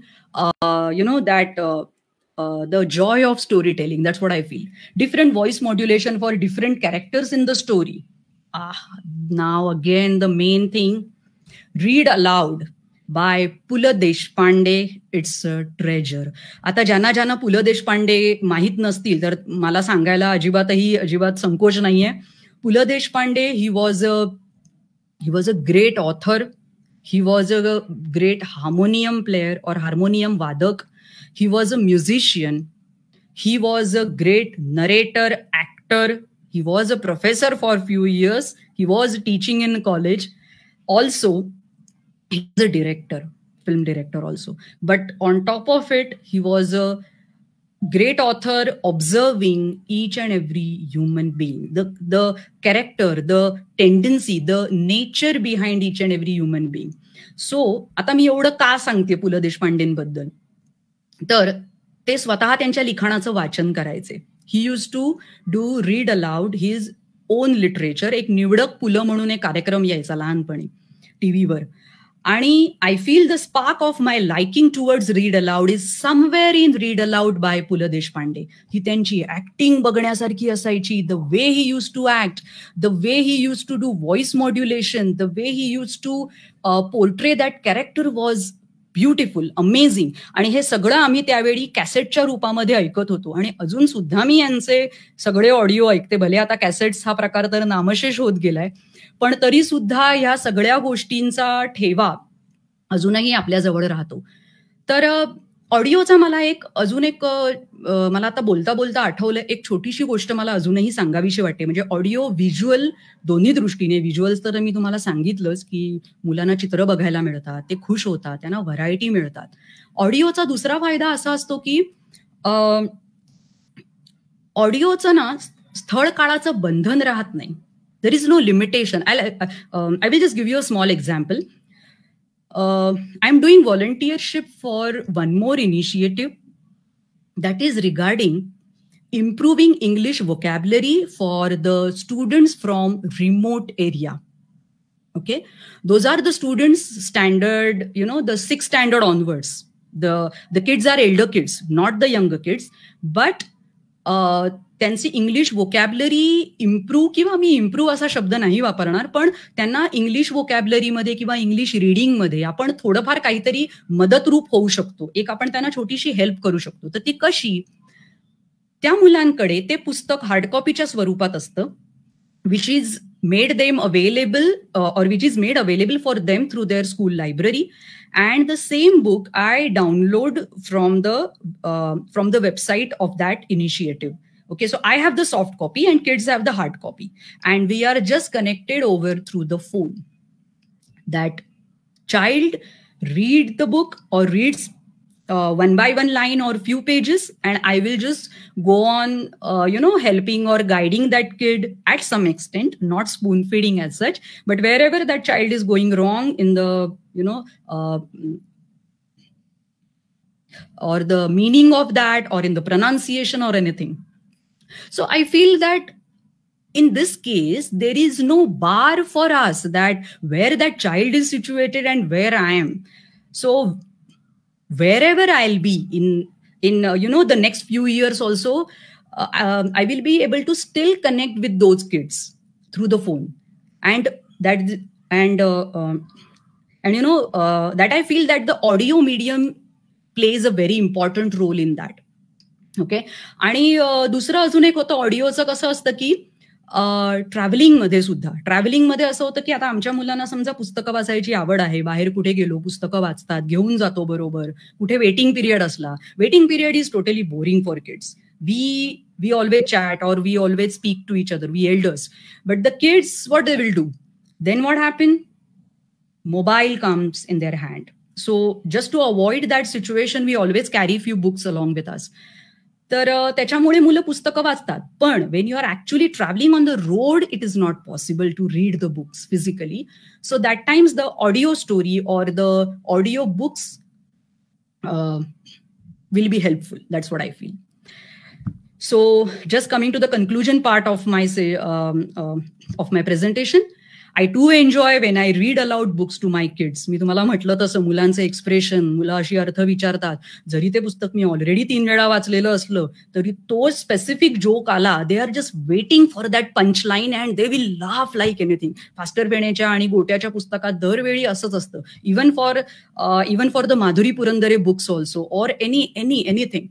that the joy of storytelling. That's what I feel. Different voice modulation for different characters in the story. Now again the main thing, read aloud by Pula Deshpande. It's a treasure. आता ज्यांना पुल देशपांडे माहित नसतील तर मला सांगायला अजिबात संकोच नाहीये. पुल Deshpande, he was a great author. He was a great harmonium player or harmonium vadak. He was a musician. He was a great narrator, actor. He was a professor for a few years. He was teaching in college. Also, he was a director, film director also. But on top of it, he was a great author, observing each and every human being. The character, the tendency, the nature behind each and every human being. So, आता मी एवढं का सांगते पु ल देशपांडेंबद्दल, तर ते स्वतः त्यांच्या लिखाणाचं वाचन करायचे. He use to do read aloud his own literature. एक निवडक पुलं म्हणून एक कार्यक्रम यायचा लहानपणी टीव्हीवर. आणि I feel the spark of my liking towards read aloud is somewhere in read aloud by Pu La Deshpande. ही त्यांची ऍक्टिंग बघण्यासारखी असायची. The way he use to act, the way he use to do voice modulation, the way he use to portray that character was beautiful, amazing. आणि हे सगळं आम्ही त्यावेळी कॅसेटच्या रूपामध्ये ऐकत होतो. आणि अजून सुद्धा मी यांचे सगळे ऑडिओ ऐकते. भले आता कॅसेट्स हा प्रकार तर नामशेष होत गेलाय, पण तरी सुद्धा ह्या सगळ्या गोष्टींचा ठेवा अजूनही आपल्याजवळ राहतो. तर ऑडिओचा मला अजून एक मला आता बोलता बोलता आठवलं, एक छोटीशी गोष्ट मला अजूनही सांगावीशी वाटते. म्हणजे ऑडिओ व्हिज्युअल दोन्ही दृष्टीने. व्हिज्युअल्स तर मी तुम्हाला सांगितलंच की मुलांना चित्र बघायला मिळतात, ते खुश होतात, त्यांना व्हरायटी मिळतात. ऑडिओचा दुसरा फायदा असा असतो की ऑडिओचं ना स्थळ काळाचं बंधन राहत नाही. There is no limitation. I will just give you a small example. I'm doing volunteership for one more initiative that is regarding improving English vocabulary for the students from remote area. Okay, those are the students standard, the 6th standard onwards. The kids are elder kids, not the younger kids, but त्यांची English vocabulary improve, किंवा मी improve असा शब्द नाही वापरणार, पण त्यांना English वोकॅब्युलरीमध्ये किंवा English रिडिंगमध्ये आपण थोडंफार काहीतरी मदतरूप होऊ शकतो. एक आपण त्यांना छोटीशी हेल्प करू शकतो. तर ती कशी? त्या मुलांकडे ते पुस्तक हार्ड कॉपीच्या स्वरूपात असतं, which is made them available or which is made available for them through their school library, and the same book I download from the website of that initiative. Okay, so I have the soft copy and kids have the hard copy, and we are just connected over through the phone. That child read the book or reads one by one line or few pages, and I will just go on helping or guiding that kid at some extent, not spoon feeding as such, but wherever that child is going wrong in the or the meaning of that, or in the pronunciation or anything. So I feel that in this case, there is no bar for us that where that child is situated and where I am. So wherever I'll be in the next few years also, I will be able to still connect with those kids through the phone. And that I feel that the audio medium plays a very important role in that. Okay. आणि दुसरं अजून एक होतं ऑडिओचं. कसं असतं की ट्रॅव्हलिंगमध्ये असं होतं की आता आमच्या मुलांना समजा पुस्तकं वाचायची आवड आहे, बाहेर कुठे गेलो पुस्तकं वाचतात, घेऊन जातो बरोबर. कुठे वेटिंग पिरियड असला, waiting period is totally boring for kids. We always chat or we always speak to each other, we elders. But the kids, what they will do? Then what happen? Mobile comes in their hand. So just to avoid that situation, we always carry few books along with us. तर त्याच्यामुळे मुलं पुस्तकं वाचतात. पण when you are actually travelling on the road, it is not possible to read the books physically. So that times the audio story or the audio books will be helpful. That's what I feel. So just coming to the conclusion part of my presentation, I too enjoy when I read aloud books to my kids. मी तुम्हाला म्हटलं तसं मुलांचं expression, मुलं अशी अर्थ विचारतात. जरी ते पुस्तक मी ऑलरेडी 3 वेळा वाचलेलं असलं तरी तो स्पेसिफिक जोक आला, they are just waiting for that punch line and they will laugh like anything. Faster बेणेच्या आणि गोट्याच्या पुस्तकात दरवेळी असंच असतं. Even for the Madhuri Purandare books also or anything.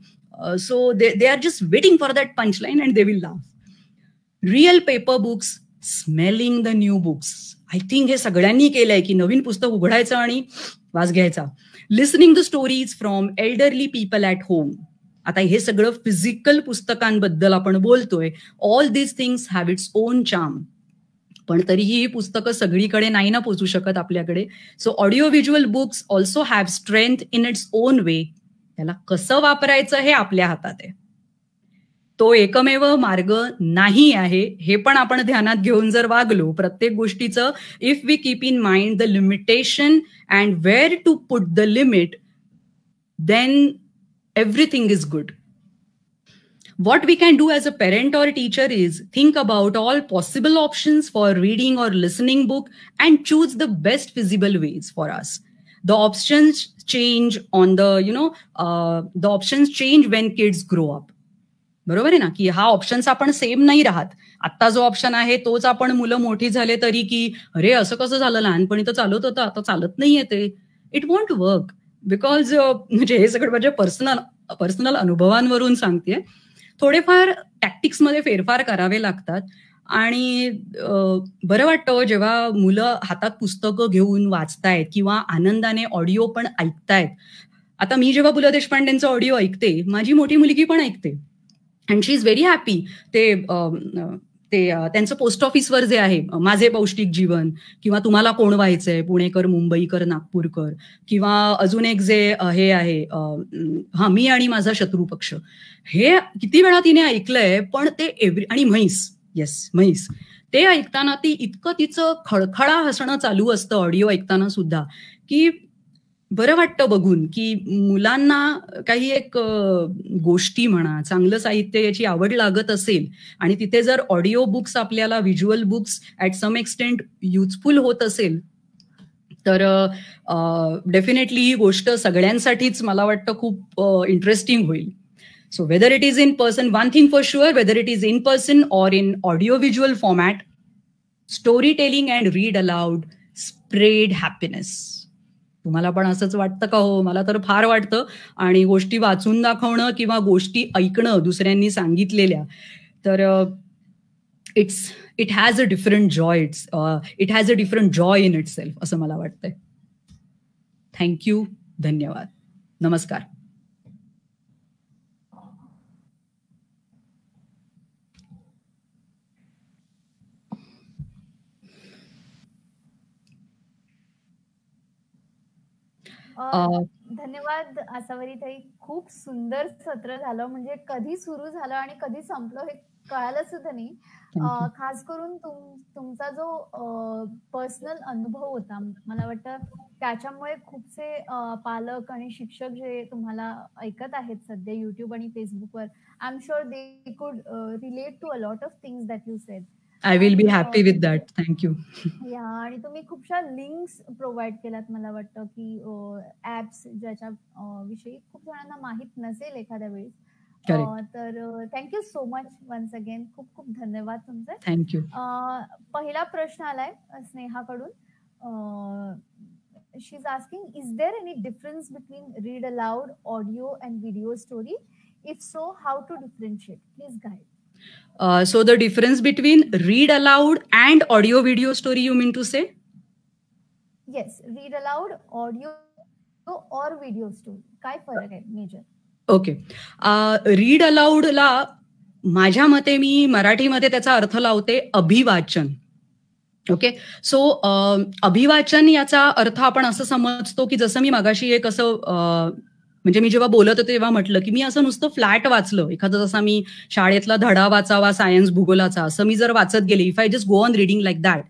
So they are just waiting for that punchline and they will laugh. Real paper books, smelling the new books. I think हे सगळ्यांनी केलंय की नवीन पुस्तक उघडायचं आणि वास घ्यायचा. Listening the stories from elderly people at home. आता हे सगळं फिजिकल पुस्तकांबद्दल आपण बोलतोय. All these things have its own charm. पण तरीही ही पुस्तकं सगळीकडे नाही ना पोचू शकत आपल्याकडे. So audio visual books also have strength in its own way. त्याला कसं वापरायचं हे आपल्या हातात आहे. तो एकमेव मार्ग नाही आहे हे पण आपण ध्यानात घेऊन जर वागलो प्रत्येक गोष्टीचं, if we keep in mind the limitation and where to put the limit, then everything is good. what we can do as a parent or teacher is think about all possible options for reading or listening book and choose the best feasible ways for us. The options change on the the options change when kids grow up. बरोबर आहे ना, की हा options आपण same नाही राहत. आता जो ऑप्शन आहे तोच आपण मुलं मोठी झाले तरी की अरे असं कसं झालं, लहानपणी तर चालत होतं आता चालत नाहीये ते. इट वॉन्ट वर्क बिकॉज म्हणजे हे सगळं माझ्या पर्सनल अनुभवांवरून सांगते. थोडेफार टॅक्टिक्समध्ये फेरफार करावे लागतात आणि बरं वाटतं जेव्हा मुलं हातात पुस्तकं घेऊन वाचतायत किंवा आनंदाने ऑडिओ पण ऐकतायत. आता मी जेव्हा पु ल देशपांडेंचं ऑडिओ ऐकते, माझी मोठी मुलगी पण ऐकते and she is very happy. ते त्यांचं पोस्ट ऑफिसवर जे आहे माझे पौष्टिक जीवन किंवा तुम्हाला कोण व्हायचंय, पुणेकर मुंबईकर नागपूरकर, किंवा अजून एक जे हे आहे मी आणि माझा शत्रू पक्ष, हे किती वेळा तिने ऐकलंय. पण ते आणि म्हैस ते ऐकताना ती इतकं तिचं खळखळा हसणं चालू असतं ऑडिओ ऐकताना सुद्धा, की बरं वाटतं बघून की मुलांना काही एक गोष्टी म्हणा, चांगलं साहित्य याची आवड लागत असेल आणि तिथे जर ऑडिओ बुक्स आपल्याला visual books at some extent useful होत असेल तर डेफिनेटली ही गोष्ट सगळ्यांसाठीच मला वाटतं खूप इंटरेस्टिंग होईल. So whether it is in person, one thing for sure, whether it is in person or in audio-visual format, storytelling and read aloud spread happiness. तुम्हाला पण असंच वाटतं का हो? मला तर फार वाटतं. आणि गोष्टी वाचून दाखवणं किंवा गोष्टी ऐकणं दुसऱ्यांनी सांगितलेल्या, तर it has a different Joy. It has a different joy in itself असं मला वाटतंय. थँक्यू, धन्यवाद, नमस्कार. धन्यवाद आसावरी ताई. खूप सुंदर सत्र झालं. म्हणजे कधी सुरू झालं आणि कधी संपलं हे कळालं सुद्धा नाही. खास करून तुमचा जो पर्सनल अनुभव होता, मला वाटतं त्याच्यामुळे खूपसे पालक आणि शिक्षक जे तुम्हाला ऐकत आहेत सध्या युट्यूब आणि फेसबुकवर, I am sure they could relate to a lot of things that you said. I will be happy with that. Thank you. या आणि तुम्ही खूपशा लिंक्स प्रोव्हाइड केल्यात. मला वाटतं की ऍप्स ज्याच्या विषयी खूप जणांना माहित नसेल एखाद्या वेळेस. तर thank you so much once again. खूप खूप धन्यवाद तुमचे. थँक्यू. पहिला प्रश्न आलाय स्नेहाकडून. She is asking, is there any difference between read aloud audio and video story? If so, how to differentiate? Please guide. So the difference between read aloud and audio video story, you mean to say? Yes, read aloud, audio or video story. काय फरक आहे major? Okay. Read aloud ला माझ्या मते मी मराठीमध्ये त्याचा अर्थ लावते अभिवाचन. ओके. सो अभिवाचन याचा अर्थ आपण असं समजतो की जसं मी मगाशी एक असं म्हणजे मी जेव्हा बोलत होते तेव्हा म्हटलं की मी असं नुसतं फ्लॅट वाचलं, एखादा जसा मी शाळेतला धडा वाचावा सायन्स भूगोलाचा, असं मी जर वाचत गेले, if I just go on reading like that,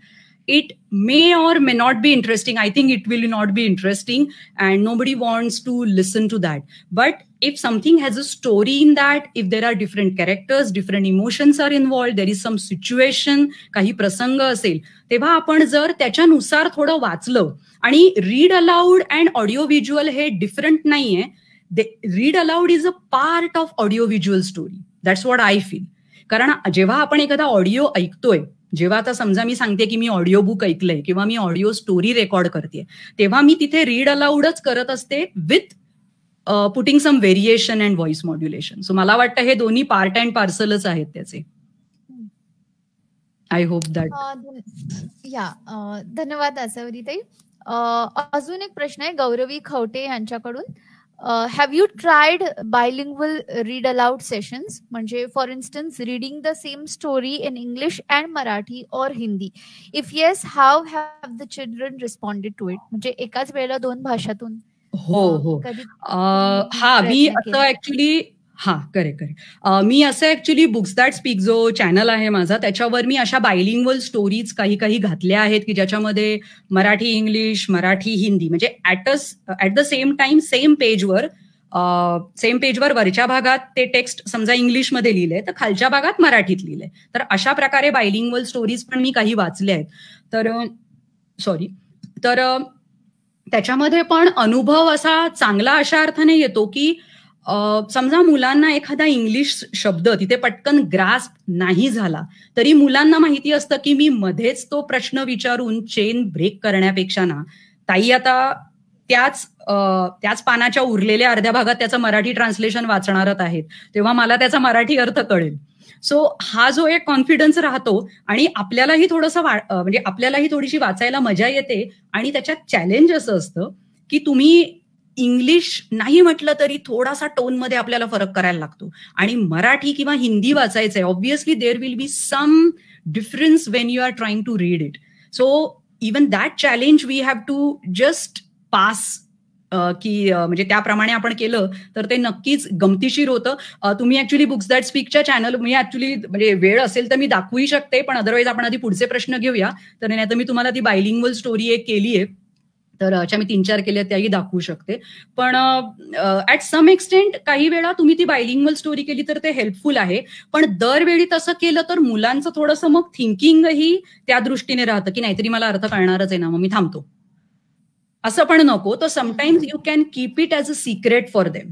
it may or may not be interesting. I think it will not be interesting and nobody wants to listen to that. But if something has a story in that, if there are different characters, different emotions are involved, there is some situation, काही प्रसंग असेल, तेव्हा आपण जर त्याच्यानुसार थोडं वाचलं, आणि read aloud and audio visual हे डिफरंट नाहीये. Read aloud is a part of audio visual story. That's what I feel. कारण जेव्हा आपण एखादा ऑडिओ ऐकतोय, जेव्हा आता समजा मी सांगते की मी ऑडिओ बुक ऐकलंय किंवा मी ऑडिओ स्टोरी रेकॉर्ड करते, तेव्हा मी तिथे रीड अलाउडच करत असते with putting some variation and voice modulation. So मला वाटतं हे दोन्ही पार्ट अँड पार्सलच आहेत त्याचे. I hope that. धन्यवाद आसावरी ताई. अजून एक प्रश्न आहे गौरवी खवटे यांच्याकडून. Have you tried bilingual read aloud sessions? म्हणजे for instance reading the same story in English and Marathi or Hindi? If yes, how have the children responded to it? म्हणजे एकाच वेळेला दोन भाषातून. हो. मी असं ऍक्च्युली करेक्ट. मी असं ऍक्च्युली बुक्स दॅट स्पीक जो चॅनल आहे माझा, त्याच्यावर मी अशा बायलिंग्वल स्टोरीज काही घातल्या आहेत की ज्याच्यामध्ये मराठी इंग्लिश, मराठी हिंदी, म्हणजे at the same time same पेजवर सेम पेजवर वरच्या भागात ते टेक्स्ट समजा इंग्लिशमध्ये लिहिलंय तर खालच्या भागात मराठीत लिहिलंय. तर अशा प्रकारे बायलिंग्वल स्टोरीज पण मी काही वाचल्या आहेत. तर त्याच्यामध्ये पण अनुभव असा चांगला अशा अर्थाने येतो की समजा मुलांना एखादा इंग्लिश शब्द तिथे पटकन ग्रास्प नाही झाला तरी मुलांना माहिती असतं की मी मध्येच तो प्रश्न विचारून चेन ब्रेक करण्यापेक्षा ना ताई आता त्याच पानाच्या उरलेल्या अर्ध्या भागात त्याचं मराठी ट्रान्सलेशन वाचणारच आहेत, तेव्हा मला त्याचा मराठी अर्थ कळेल. सो हा जो एक कॉन्फिडन्स राहतो आणि आपल्यालाही थोडंसं म्हणजे आपल्यालाही थोडीशी वाचायला मजा येते. आणि त्याच्यात चॅलेंज असं असतं की तुम्ही इंग्लिश नाही म्हटलं तरी थोडासा टोनमध्ये आपल्याला फरक करायला लागतो. आणि मराठी किंवा हिंदी वाचायचंय, obviously there will be some difference when you are trying to read it. So even that challenge we have to just pass की म्हणजे त्याप्रमाणे आपण केलं तर ते नक्कीच गमतीशीर होतं. तुम्ही ऍक्च्युली बुक्स दॅट स्पीकच्या चॅनल मी ऍक्च्युली म्हणजे वेळ असेल तर मी दाखवूही शकते, पण अदरवाईज आपण आधी पुढचे प्रश्न घेऊया. तर नाही तर मी तुम्हाला ती बायलिंग्वल स्टोरी एक केली आहे, तर अशा मी 3-4 केल्या त्याही दाखवू शकते. पण ऍट सम एक्सटेंट काही वेळा तुम्ही ती बायलिंग्वल स्टोरी केली तर ते हेल्पफुल आहे. पण दरवेळी तसं केलं तर मुलांचं थोडंसं मग थिंकिंगही त्या दृष्टीने राहतं की नाहीतरी मला अर्थ कळणारच आहे ना, मग मी थांबतो, असं पण नको. तर sometimes you can keep it as a secret for them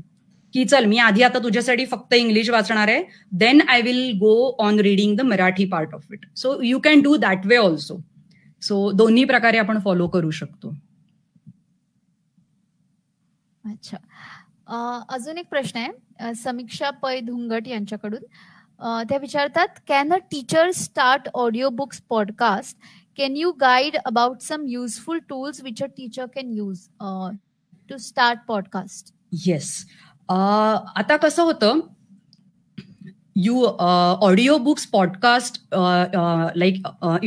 की चल मी आधी आता तुझ्यासाठी फक्त इंग्लिश वाचणार आहे, then I will go on reading the Marathi part of it. So you can do that way also. So दोन्ही प्रकारे आपण फॉलो करू शकतो. अच्छा, अजून एक प्रश्न आहे समीक्षा पै धुंगट यांच्याकडून. त्या विचारतात, can a teacher start audio books podcast? Can you guide about some useful tools which a teacher can use to start podcast? Yes. आता कसं होतं, audio books podcast,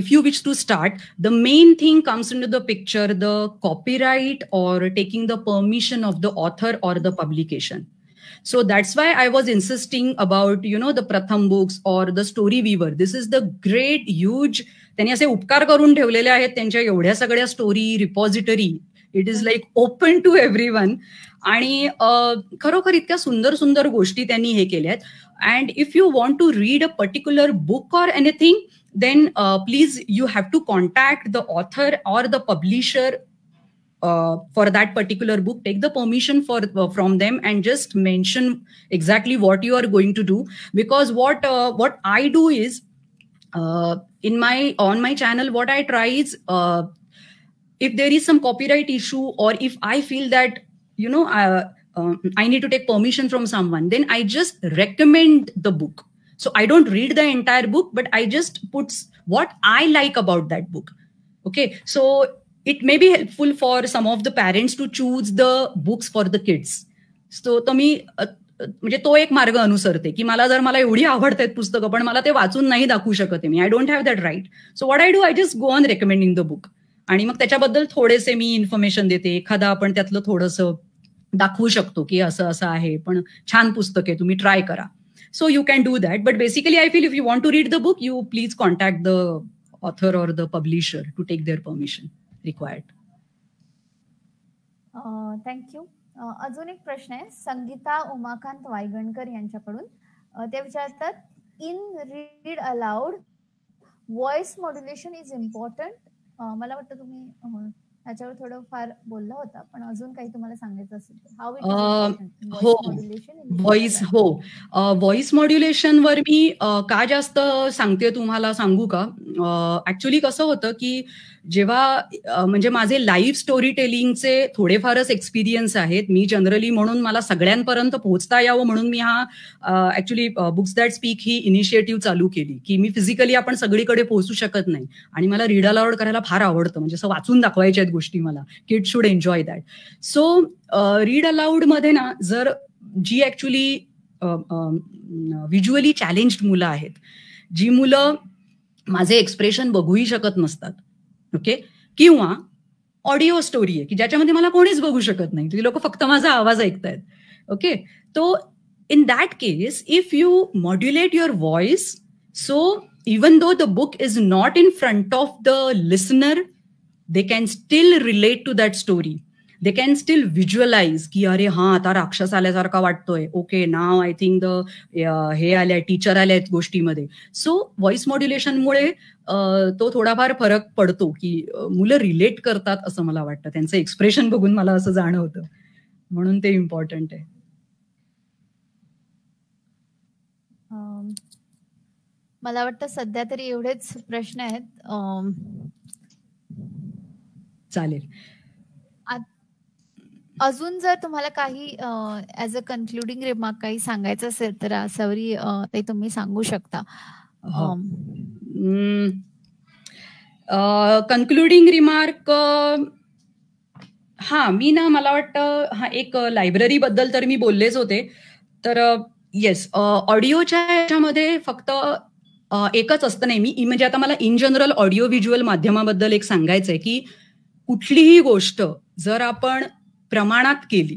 if you wish to start, the main thing comes into the picture, the copyright or taking the permission of the author or the publication. So that's why I was insisting about, the Pratham books or the Story Weaver. This is the great, huge, त्यांनी असे उपकार करून ठेवलेले आहेत त्यांच्या एवढ्या सगळ्या story repository. It is like open to everyone. आणि खरोखर इतक्या सुंदर सुंदर गोष्टी त्यांनी हे केल्यात. And if you want to read a particular book or anything, then please you have to contact the author or the publisher for that particular book. Take the permission from them and just mention exactly what you are going to do. Because what I do is on my channel, what I try is if there is some copyright issue or if I feel that I need to take permission from someone, then I just recommend the book. So I don't read the entire book, but I just put what I like about that book. Okay, so it may be helpful for some of the parents to choose the books for the kids. So मी म्हणजे तो एक मार्ग अनुसरते की मला एवढी आवडतात पुस्तकं पण मला ते वाचून नाही दाखवू शकते मी. I don't have that right. So what I do, I just go on recommending the book. आणि मग त्याच्याबद्दल थोडेसे मी इन्फॉर्मेशन देते. एखादा आपण त्यातलं थोडंसं दाखवू शकतो की असं असं आहे, पण छान पुस्तक आहे, तुम्ही ट्राय करा. So you can do that. But basically I feel if you want to read the book, you please contact the author or the publisher to take their permission required. Thank you. अजून एक प्रश्न आहे संगीता उमाकांत वायगणकर यांच्याकडून. ते विचारतात, in read allowed voice modulation is important. मला वाटतं तुम्ही त्याच्यावर थोडं फार बोलला होता, पण अजून काही तुम्हाला सांगायचं असेल हाऊ इट व्हॉइस मॉड्युलेशनवर मी का जास्त सांगते तुम्हाला सांगू का. ऍक्च्युली कसं होतं की जेव्हा म्हणजे माझे लाईव्ह स्टोरी टेलिंगचे थोडेफारच एक्सपिरियन्स आहेत. मी जनरली म्हणून मला सगळ्यांपर्यंत पोहोचता यावं म्हणून मी हा actually books that speak he initiative चालू केली की मी फिजिकली आपण सगळीकडे पोहोचू शकत नाही आणि मला रीड अलाउड करायला फार आवडतं. म्हणजे असं वाचून दाखवायच्या आहेत गोष्टी मला. Kids should enjoy that. So read aloud मध्ये ना जर जी ऍक्च्युली व्हिज्युअली चॅलेंज्ड मुलं आहेत, जी मुलं माझे एक्सप्रेशन बघूही शकत नसतात, ओके, किंवा ऑडिओ स्टोरी आहे की ज्याच्यामध्ये मला कोणीच बघू शकत नाही, ती लोक फक्त माझा आवाज ऐकतायत, ओके. तो in that case if you modulate your voice, so even though the book is not in front of the listener, they can still relate to that story. They can still visualize की अरे हा आता राक्षस आल्यासारखा वाटतोय, okay now I think the हे आले teacher आले आहेत गोष्टीमध्ये. सो व्हॉइस मॉड्युलेशनमुळे तो थोडाफार फरक पडतो की मुलं रिलेट करतात असं मला वाटतं. त्यांचं एक्सप्रेशन बघून मला असं जाणवतं, म्हणून ते इम्पॉर्टंट आहे. मला वाटतं सध्या तरी एवढेच प्रश्न आहेत. चालेल. अजून जर तुम्हाला काही ऍज अ कन्क्लुडिंग रिमार्क काही सांगायचं असेल तर सवरी ते तुम्ही सांगू शकता. कन्क्लुडिंग रिमार्क, मी ना मला वाटतं एक लायब्ररी बद्दल तर मी बोललेच होते. तर येस, ऑडिओच्या ह्याच्यामध्ये फक्त एकच असतं नाही. मी म्हणजे आता मला इन जनरल ऑडिओ व्हिज्युअल माध्यमाबद्दल एक सांगायचंय की कुठलीही गोष्ट जर आपण प्रमाणात केली,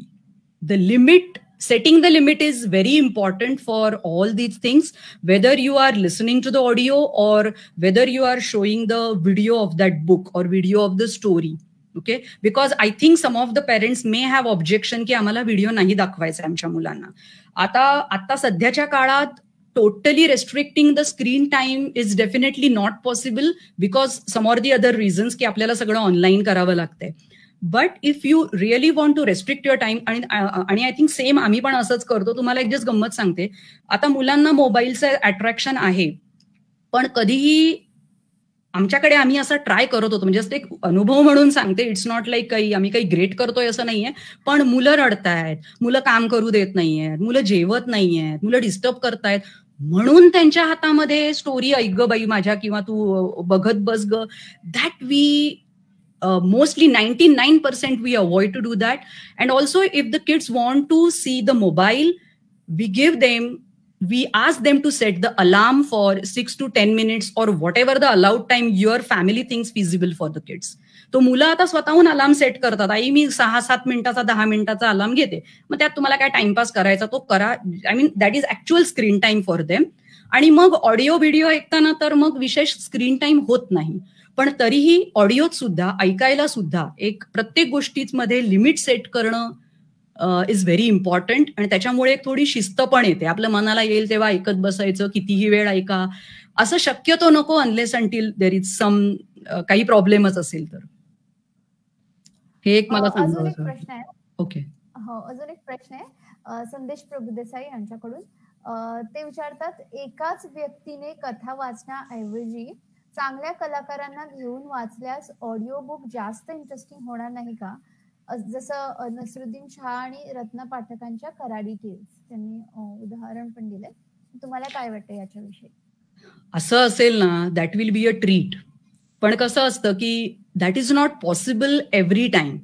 the limit, setting the limit is very important for all these things, whether you are listening to the audio or whether you are showing the video of that book or video of the story. Okay, because I think some of the parents may have objection की आम्हाला video नाही दाखवायचा आमच्या मुलांना. आता सध्याच्या काळात totally restricting the screen time is definitely not possible because some or the other reasons की आपल्याला सगळं ऑनलाईन करावं लागतंय. But if you really want to restrict your time, आणि आय थिंक सेम आम्ही पण असंच करतो. तुम्हाला एक जस्ट गंमत सांगते. आता मुलांना मोबाईलचं अट्रॅक्शन आहे, पण कधीही आमच्याकडे आम्ही असं ट्राय करत होतो, म्हणजे एक अनुभव म्हणून सांगते. इट्स नॉट लाईक आम्ही काही ग्रेट करतोय असं नाहीये, पण मुलं रडतायत, मुलं काम करू देत नाहीयेत, मुलं जेवत नाहीयेत, मुलं डिस्टर्ब करतायत, म्हणून त्यांच्या हातामध्ये स्टोरी ऐक ग बाई माझ्या किंवा तू बघत बस ग. That we mostly 99% we avoid to do that. And also if the kids want to see the mobile, we ask them to set the alarm for 6 to 10 minutes or whatever the allowed time your family thinks feasible for the kids. तो मुलं आता स्वतःहून alarm set करतात. आई मी 6-7 मिनिटाचा 10 मिनिटाचा alarm घेते, मग त्यात तुम्हाला काय टाइमपास करायचा तो करा. I mean that is actual screen time for them. आणि मग ऑडिओ व्हिडिओ ऐकताना तर मग विशेष स्क्रीन टाइम होत नाही, पण तरीही ऑडिओत सुद्धा ऐकायला सुद्धा एक प्रत्येक गोष्टीमध्ये लिमिट सेट करणं इज व्हेरी इम्पॉर्टंट. आणि त्याच्यामुळे एक थोडी शिस्त पण येते. आपल्या मनाला येईल तेव्हा ऐकत बसायचं, कितीही वेळ ऐका असं शक्यतो नको, unless until there is some काही प्रॉब्लेमच असेल तर. हे एक मला अजून एक प्रश्न आहे. ओके, हो, अजून एक प्रश्न आहे संदेश प्रभुदेसाई यांच्याकडून. ते विचारतात, एकाच व्यक्तीने कथा वाचण्याऐवजी चांगल्या कलाकारांना घेऊन वाचल्यास ऑडिओ बुक जास्त इंटरेस्टिंग होणार नाही का? जसं नसरुद्दीन शाह आणि रत्न पाठकांच्या कराडी टेल्स, त्यांनी उदाहरण पण दिलंय. तुम्हाला काय वाटतं याच्याविषयी? असं असेल ना, that will be a treat. पण कसं असतं की that is not possible every time.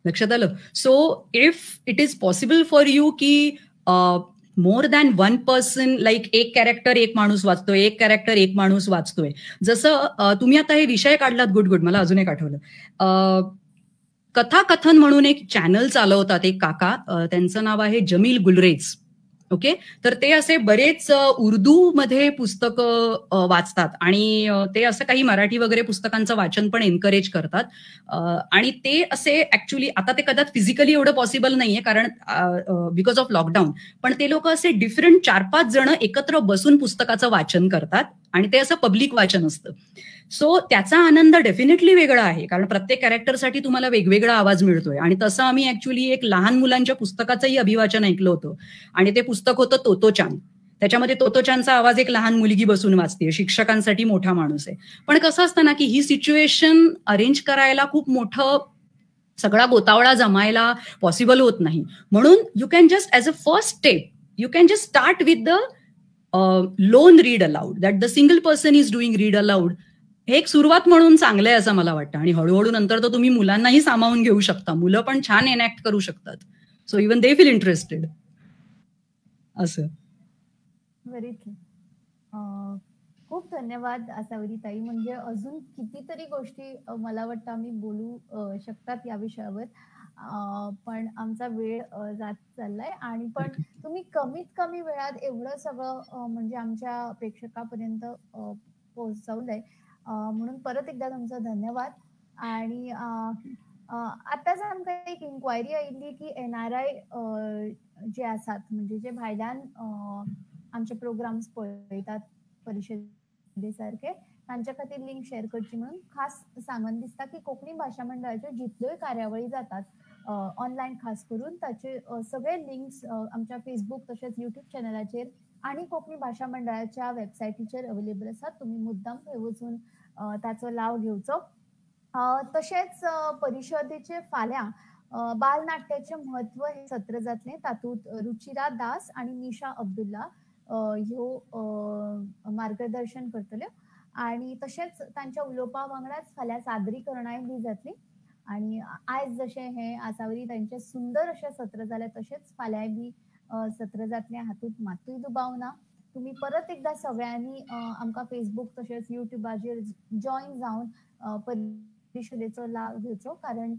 लक्षात आलं? So if it is possible for you की more than one person, like एक कॅरेक्टर एक माणूस वाचतोय, एक कॅरेक्टर एक माणूस वाचतोय. जसं तुम्ही आता हे विषय काढलात, गुड, मला अजून एक आठवलं. कथाकथन म्हणून एक चॅनल चालवतात एक काका, त्यांचं नाव आहे जमील गुलरेज. ओके, तर ते असे बरेच उर्दू मध्ये पुस्तकं वाचतात आणि ते असं काही मराठी वगैरे पुस्तकांचं वाचन पण एनकरेज करतात. आणि ते असे ऍक्च्युली आता ते कदाचित फिजिकली एवढं पॉसिबल नाहीये कारण बिकॉज ऑफ लॉकडाऊन, पण ते लोक असे डिफरंट 4-5 जण एकत्र बसून पुस्तकाचं वाचन करतात आणि ते असं पब्लिक वाचन असतं. सो त्याचा आनंद डेफिनेटली वेगळा आहे, कारण प्रत्येक कॅरेक्टरसाठी तुम्हाला वेगवेगळा आवाज मिळतोय. आणि तसं आम्ही ऍक्च्युली एक लहान मुलांच्या पुस्तकाचंही अभिवाचन ऐकलं होतं, आणि ते पुस्तक होतं तोतोचान. त्याच्यामध्ये तोतोचानचा आवाज एक लहान मुलगी बसून वाचते, शिक्षकांसाठी मोठा माणूस आहे. पण कसं असतं ना की ही सिच्युएशन अरेंज करायला खूप मोठं सगळा गोतावळा जमायला पॉसिबल होत नाही. म्हणून you can just as a first step you can just start with the loan read aloud, that the single person is doing read aloud. हे एक सुरुवात म्हणून चांगलं आहे असं मला वाटतं. आणि हळूहळू नंतर तर तुम्ही मुलांनाही सामावून घेऊ शकता. मुलं पण छान एनॅक्ट करू शकतात. So even they feel interested. असं. Very true. खूप धन्यवाद सावरीताई. म्हणजे अजून कितीतरी गोष्टी मला वाटतं आम्ही बोलू शकतात या विषयावर, पण आमचा वेळ जात चाललाय. आणि पण तुम्ही कमीत कमी वेळात एवढं सगळं म्हणजे आमच्या प्रेक्षकापर्यंत पोहोचवलंय, म्हणून परत एकदा तुमचा धन्यवाद. आणि आताच आमकां एक इन्क्वायरी आयिल्ली की NRI जे आसात म्हणजे जे भायल्यान आमचे प्रोग्राम्स पळयतात परिशदे सारखे तांच्या खातीर लिंक शेअर करची म्हणून खास सांगन दिसता की कोंकणी भाशा मंडळाच्यो जितल्योय कार्यावळी जातात ऑनलायन खास करून ताचे सगळे लिंक्स आमच्या फेसबुक तशेंच युट्यूब चॅनलाचेर आणि कोंकणी भाशा मंडळाच्या वेबसायटीचेर अवेलेबल आसात. तुम्ही मुद्दाम थंय वचून ताचो लाव घेवचो. तशेंच परिशदेचे फाल्यां बालनाट्याचें म्हत्व हे सत्र जातलें. तातूंत रुचिरा दास आनी निशा अब्दुल्ला ह्यो मार्गदर्शन करतल्यो आनी तशेंच तांच्या उलोवपा वांगडाच फाल्यां सादरीकरणाय बी जातली. आनी आयज जशें हें आसावरी तांचें सुंदर अशें सत्र जालें तशेंच फाल्यां बी सत्र जातलें हातूंत मातूय दुबाव ना. तुम्ही परत एकदा सगळ्यांनी आमकां फेसबुक तशेंच युट्यूबाचेर जॉयन जावन परिशदेचो लाव घेवचो. कारण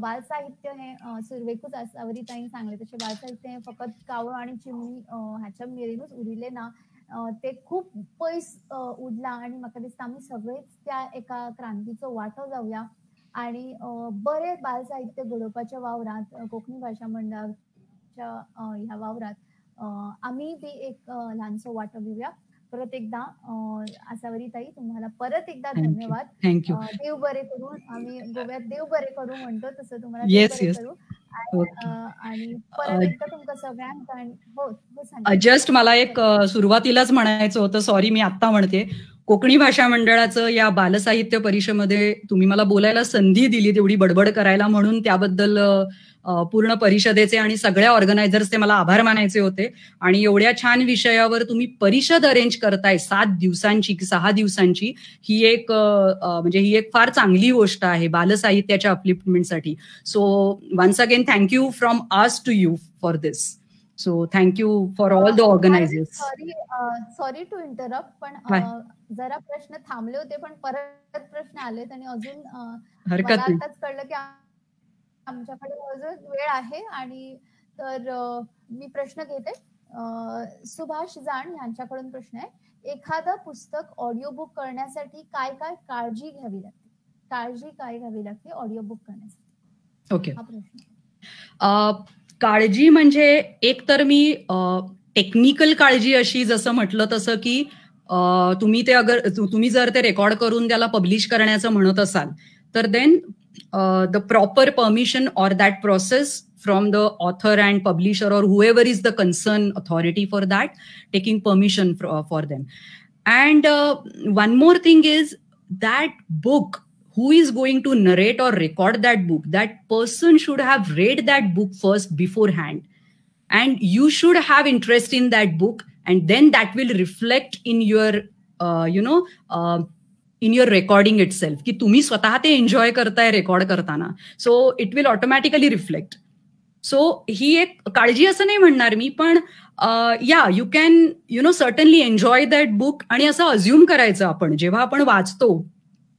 बाल साहित्य हें सुरवेकूच आसावरी ताईन सांगलें तशें बाल साहित्य हें फकत कावळो आनी चिमणी हाच्या मेरेनूच उरिल्लें ना. ते खूब पयस उरलां आनी म्हाका दिसता आमी सगळेच त्या एका क्रांतीचो वांटो जावया आनी बरें बाल साहित्य घडोवपाच्या वावरांत कोंकणी भाशा मंडळाच्या ह्या वावरांत आमी बी एक ल्हानसो वांटो घेवया. परत एकदा आसावरी ताई तुम्हाला परत एकदा धन्यवाद. थँक्यू. देव बरे करू. आम्ही गोव्यात देव बरे करू म्हणतो तसं तुम्हाला येस देव येस बरे करू. आणि परत एकदा तुमका सगळ्यांक हो जस्ट मला एक सुरुवातीलाच म्हणायचं होतं, सॉरी मी आता म्हणते, कोकणी भाषा मंडळाचं या बालसाहित्य परिषदेमध्ये तुम्ही मला बोलायला संधी दिली तेवढी बडबड करायला, म्हणून त्याबद्दल पूर्ण परिषदेचे आणि सगळ्या ऑर्गनायझर्सचे मला आभार मानायचे होते. आणि एवढ्या छान विषयावर तुम्ही परिषद अरेंज करताय 7 दिवसांची की 6 दिवसांची, ही एक फार चांगली गोष्ट आहे बालसाहित्याच्या अपलिफ्टमेंटसाठी. So once again thank you from us to you for this. So thank you for all the organisers. Sorry to interrupt, पण जरा प्रश्न थांबले होते पण परत प्रश्न आले आणि अजून मला आताच कळलं की आमच्याकडे अजून वेळ आहे. आणि तर मी प्रश्न घेते. सुभाष जाण यांच्याकडून प्रश्न आहे, एखादं पुस्तक ऑडिओ बुक करण्यासाठी काय काय काळजी घ्यावी लागते ऑडिओ बुक करण्यासाठी? ओके. हा प्रश्न. काळजी म्हणजे एक तर मी टेक्निकल काळजी अशी जसं म्हटलं तसं की तुम्ही जर ते रेकॉर्ड करून त्याला पब्लिश करण्याचं म्हणत असाल तर then the proper permission or that process from the author and publisher or whoever is the concerned authority for that, taking permission for them. And one more thing is that book, who is going to narrate or record that book, that person should have read that book first beforehand. And you should have interest in that book, and then that will reflect in your, in your recording itself. की तुम्ही स्वतः ते enjoy करताय record करताना. So it will automatically reflect. So ही एक काळजी असं नाही म्हणणार मी, पण you can certainly enjoy that book. आणि असं अज्युम करायचं आपण जेव्हा आपण वाचतो,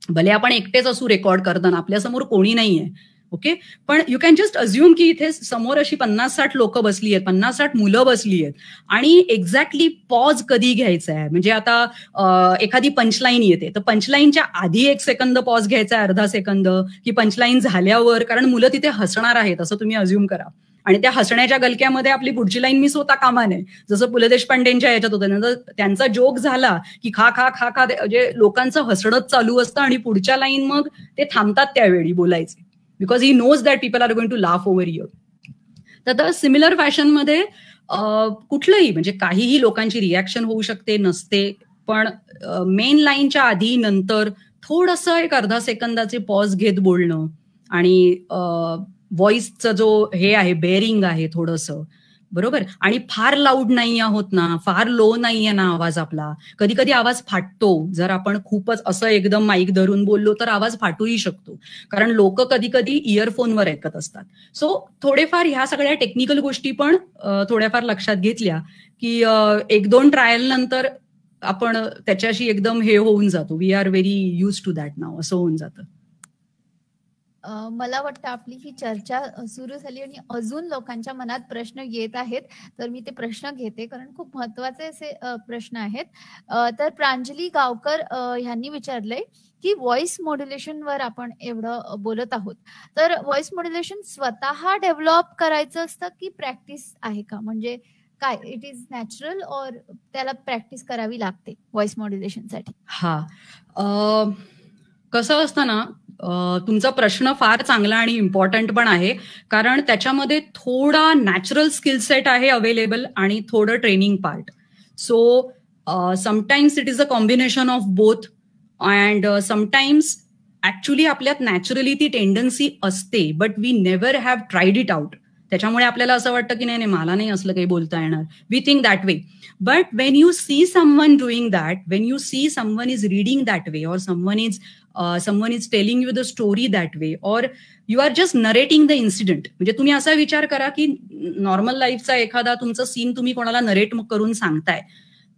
भले आपण एकटेच असू रेकॉर्ड करताना, आपल्यासमोर कोणी नाहीये, ओके, पण यू कॅन जस्ट अज्युम की इथे समोर अशी 50-60 लोक बसली आहेत, 50-60 मुलं बसली आहेत, आणि एक्झॅक्टली पॉज कधी घ्यायचा आहे. म्हणजे आता एखादी पंचलाईन येते तर पंचलाईनच्या आधी 1 सेकंद पॉज घ्यायचा आहे, अर्धा सेकंद, की पंचलाईन झाल्यावर, कारण मुलं तिथे हसणार आहेत असं तुम्ही अज्युम करा. आणि त्या हसण्याच्या गलक्यामध्ये आपली पुढची लाईन मिस होता कामा नये. जसं पु ल देशपांडेंच्या याच्यात होतं, त्यांचा जोक झाला की खा खा खा खा, म्हणजे लोकांचं हसणंच चालू असतं आणि पुढच्या लाईन मग ते थांबतात त्यावेळी बोलायचे, because he knows that people are going to laugh over here. तर सिमिलर फॅशनमध्ये कुठलंही म्हणजे काहीही लोकांची रिॲक्शन होऊ शकते, नसते, पण मेन लाईनच्या आधी नंतर थोडंसं एक अर्धा सेकंदाचे पॉज घेत बोलणं, आणि व्हॉइसचं जो हे आहे बेअरिंग आहे थोडंसं, बरोबर. आणि फार लाऊड नाही आहोत ना, फार लो नाहीये ना आवाज आपला. कधी कधी आवाज फाटतो, जर आपण खूपच असं एकदम माईक धरून बोललो तर आवाज फाटूही शकतो, कारण लोक कधी कधी इयरफोनवर ऐकत असतात. सो थोडेफार ह्या सगळ्या टेक्निकल गोष्टी पण थोड्याफार लक्षात घेतल्या की 1-2 ट्रायल नंतर आपण त्याच्याशी एकदम हे होऊन जातो, we are very use to that नाव, असं होऊन जातं. मला वाटतं आपली ही चर्चा सुरू झाली आणि अजून लोकांच्या मनात प्रश्न येत आहेत, तर मी ते प्रश्न घेते कारण खूप महत्वाचे असे प्रश्न आहेत. तर प्रांजली गावकर यांनी विचारलंय की व्हॉइस मॉड्युलेशन वर आपण एवढं बोलत आहोत, तर व्हॉइस मॉड्युलेशन स्वतः डेव्हलप करायचं असतं की प्रॅक्टिस आहे का? म्हणजे काय इट इज नॅचरल और त्याला प्रॅक्टिस करावी लागते व्हॉइस मॉड्युलेशन साठी? हा, कसं असतं ना, तुमचा प्रश्न फार चांगला आणि इम्पॉर्टंट पण आहे, कारण त्याच्यामध्ये थोडा नॅचरल स्किल सेट आहे अवेलेबल आणि थोडं training part. So sometimes it is a combination of both and sometimes actually आपल्यात नॅचरली ती टेंडन्सी असते, but we never have tried it out. त्याच्यामुळे आपल्याला असं वाटतं की नाही मला नाही असलं काही बोलता येणार. We think that way. But when you see someone doing that, when you see someone is reading that way, or someone is telling you the story that way, or you are just narrating the incident. म्हणजे तुम्ही असा विचार करा की normal लाईफचा एखादा तुमचा scene तुम्ही कोणाला नरेट करून सांगताय,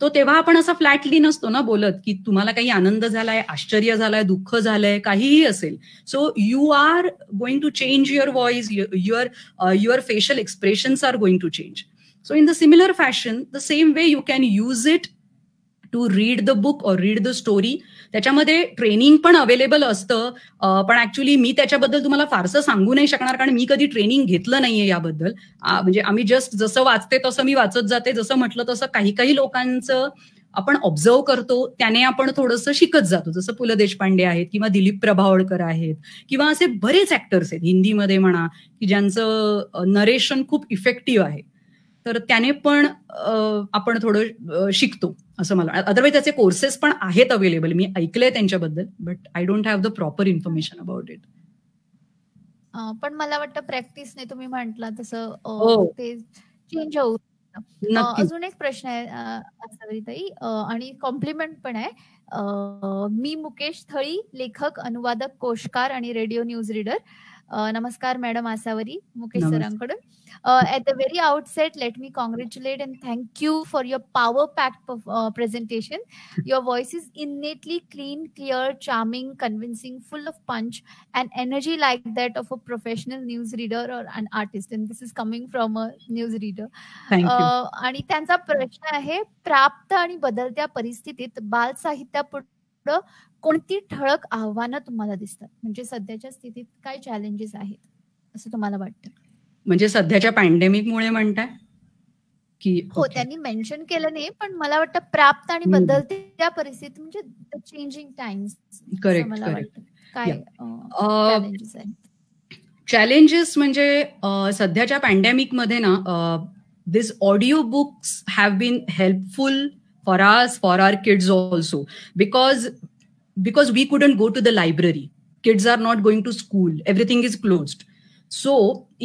तो तेव्हा आपण असा फ्लॅटली नसतो ना बोलत की तुम्हाला काही आनंद झालाय, आश्चर्य झालाय, दुःख झालंय, काहीही असेल. So you are going to change your voice, your facial expressions are going to change. So in the similar fashion, the same way you can use it to read the book or read the story. त्याच्यामध्ये training पण available असतं, पण actually मी त्याच्याबद्दल तुम्हाला फारसं सांगू नाही शकणार कारण मी कधी ट्रेनिंग घेतलं नाहीये याबद्दल. म्हणजे आम्ही जस्ट जसं वाचते तसं मी वाचत जाते, जसं म्हटलं तसं काही लोकांचं आपण ऑब्झर्व करतो, त्याने आपण थोडंसं शिकत जातो. जसं पु ल देशपांडे आहेत किंवा दिलीप प्रभावळकर आहेत किंवा असे बरेच ऍक्टर्स आहेत हिंदीमध्ये म्हणा की ज्यांचं नरेशन खूप इफेक्टिव्ह आहे. तर त्याने पण आपण थोडं शिकतो असं मला. अदरवाईज त्याचे कोर्सेस पण आहेत अवेलेबल, मी ऐकलंय त्यांच्याबद्दल, but I don't have the proper information about it. पण मला वाटतं प्रॅक्टिसने तुम्ही म्हटलं हो, तसं ते चेंज होऊ. नक्की. अजून एक प्रश्न आहे आसावरीताई, आणि कॉम्प्लिमेंट पण आहे. मी मुकेश थळी, लेखक, अनुवादक, कोशकार आणि रेडिओ न्यूज रीडर. नमस्कार मॅडम आसावरी, मुकेश सरांकडून. At the very outset, let me congratulate and thank you for your power-packed presentation. Your voice is innately clean, clear, charming, convincing, full of punch and energy like that of a professional news reader or an artist. And this is coming from a news reader. Thank you. आणि त्यांचा प्रश्न आहे, प्राप्त आणि बदलत्या परिस्थितीत बाल साहित्यापुढे कोणती ठळक आव्हानं तुम्हाला दिसतात? म्हणजे सध्याच्या स्थितीत काय चॅलेंजेस आहेत असं तुम्हाला वाटतं? म्हणजे सध्याच्या पॅन्डेमिकमुळे म्हणताय की? हो, त्यांनी मेन्शन केलं नाही, पण मला वाटतं प्राप्त आणि बदलत्या परिस्थिती म्हणजे चेंजिंग टाइम्स. करेक्ट, मला वाटतं काय चॅलेंजेस आहेत? चॅलेंजेस म्हणजे सध्याच्या पॅन्डेमिकमध्ये ना, this audio books have been helpful for us, for our kids also, because we couldn't go to the library. Kids are not going to school. Everything is closed. So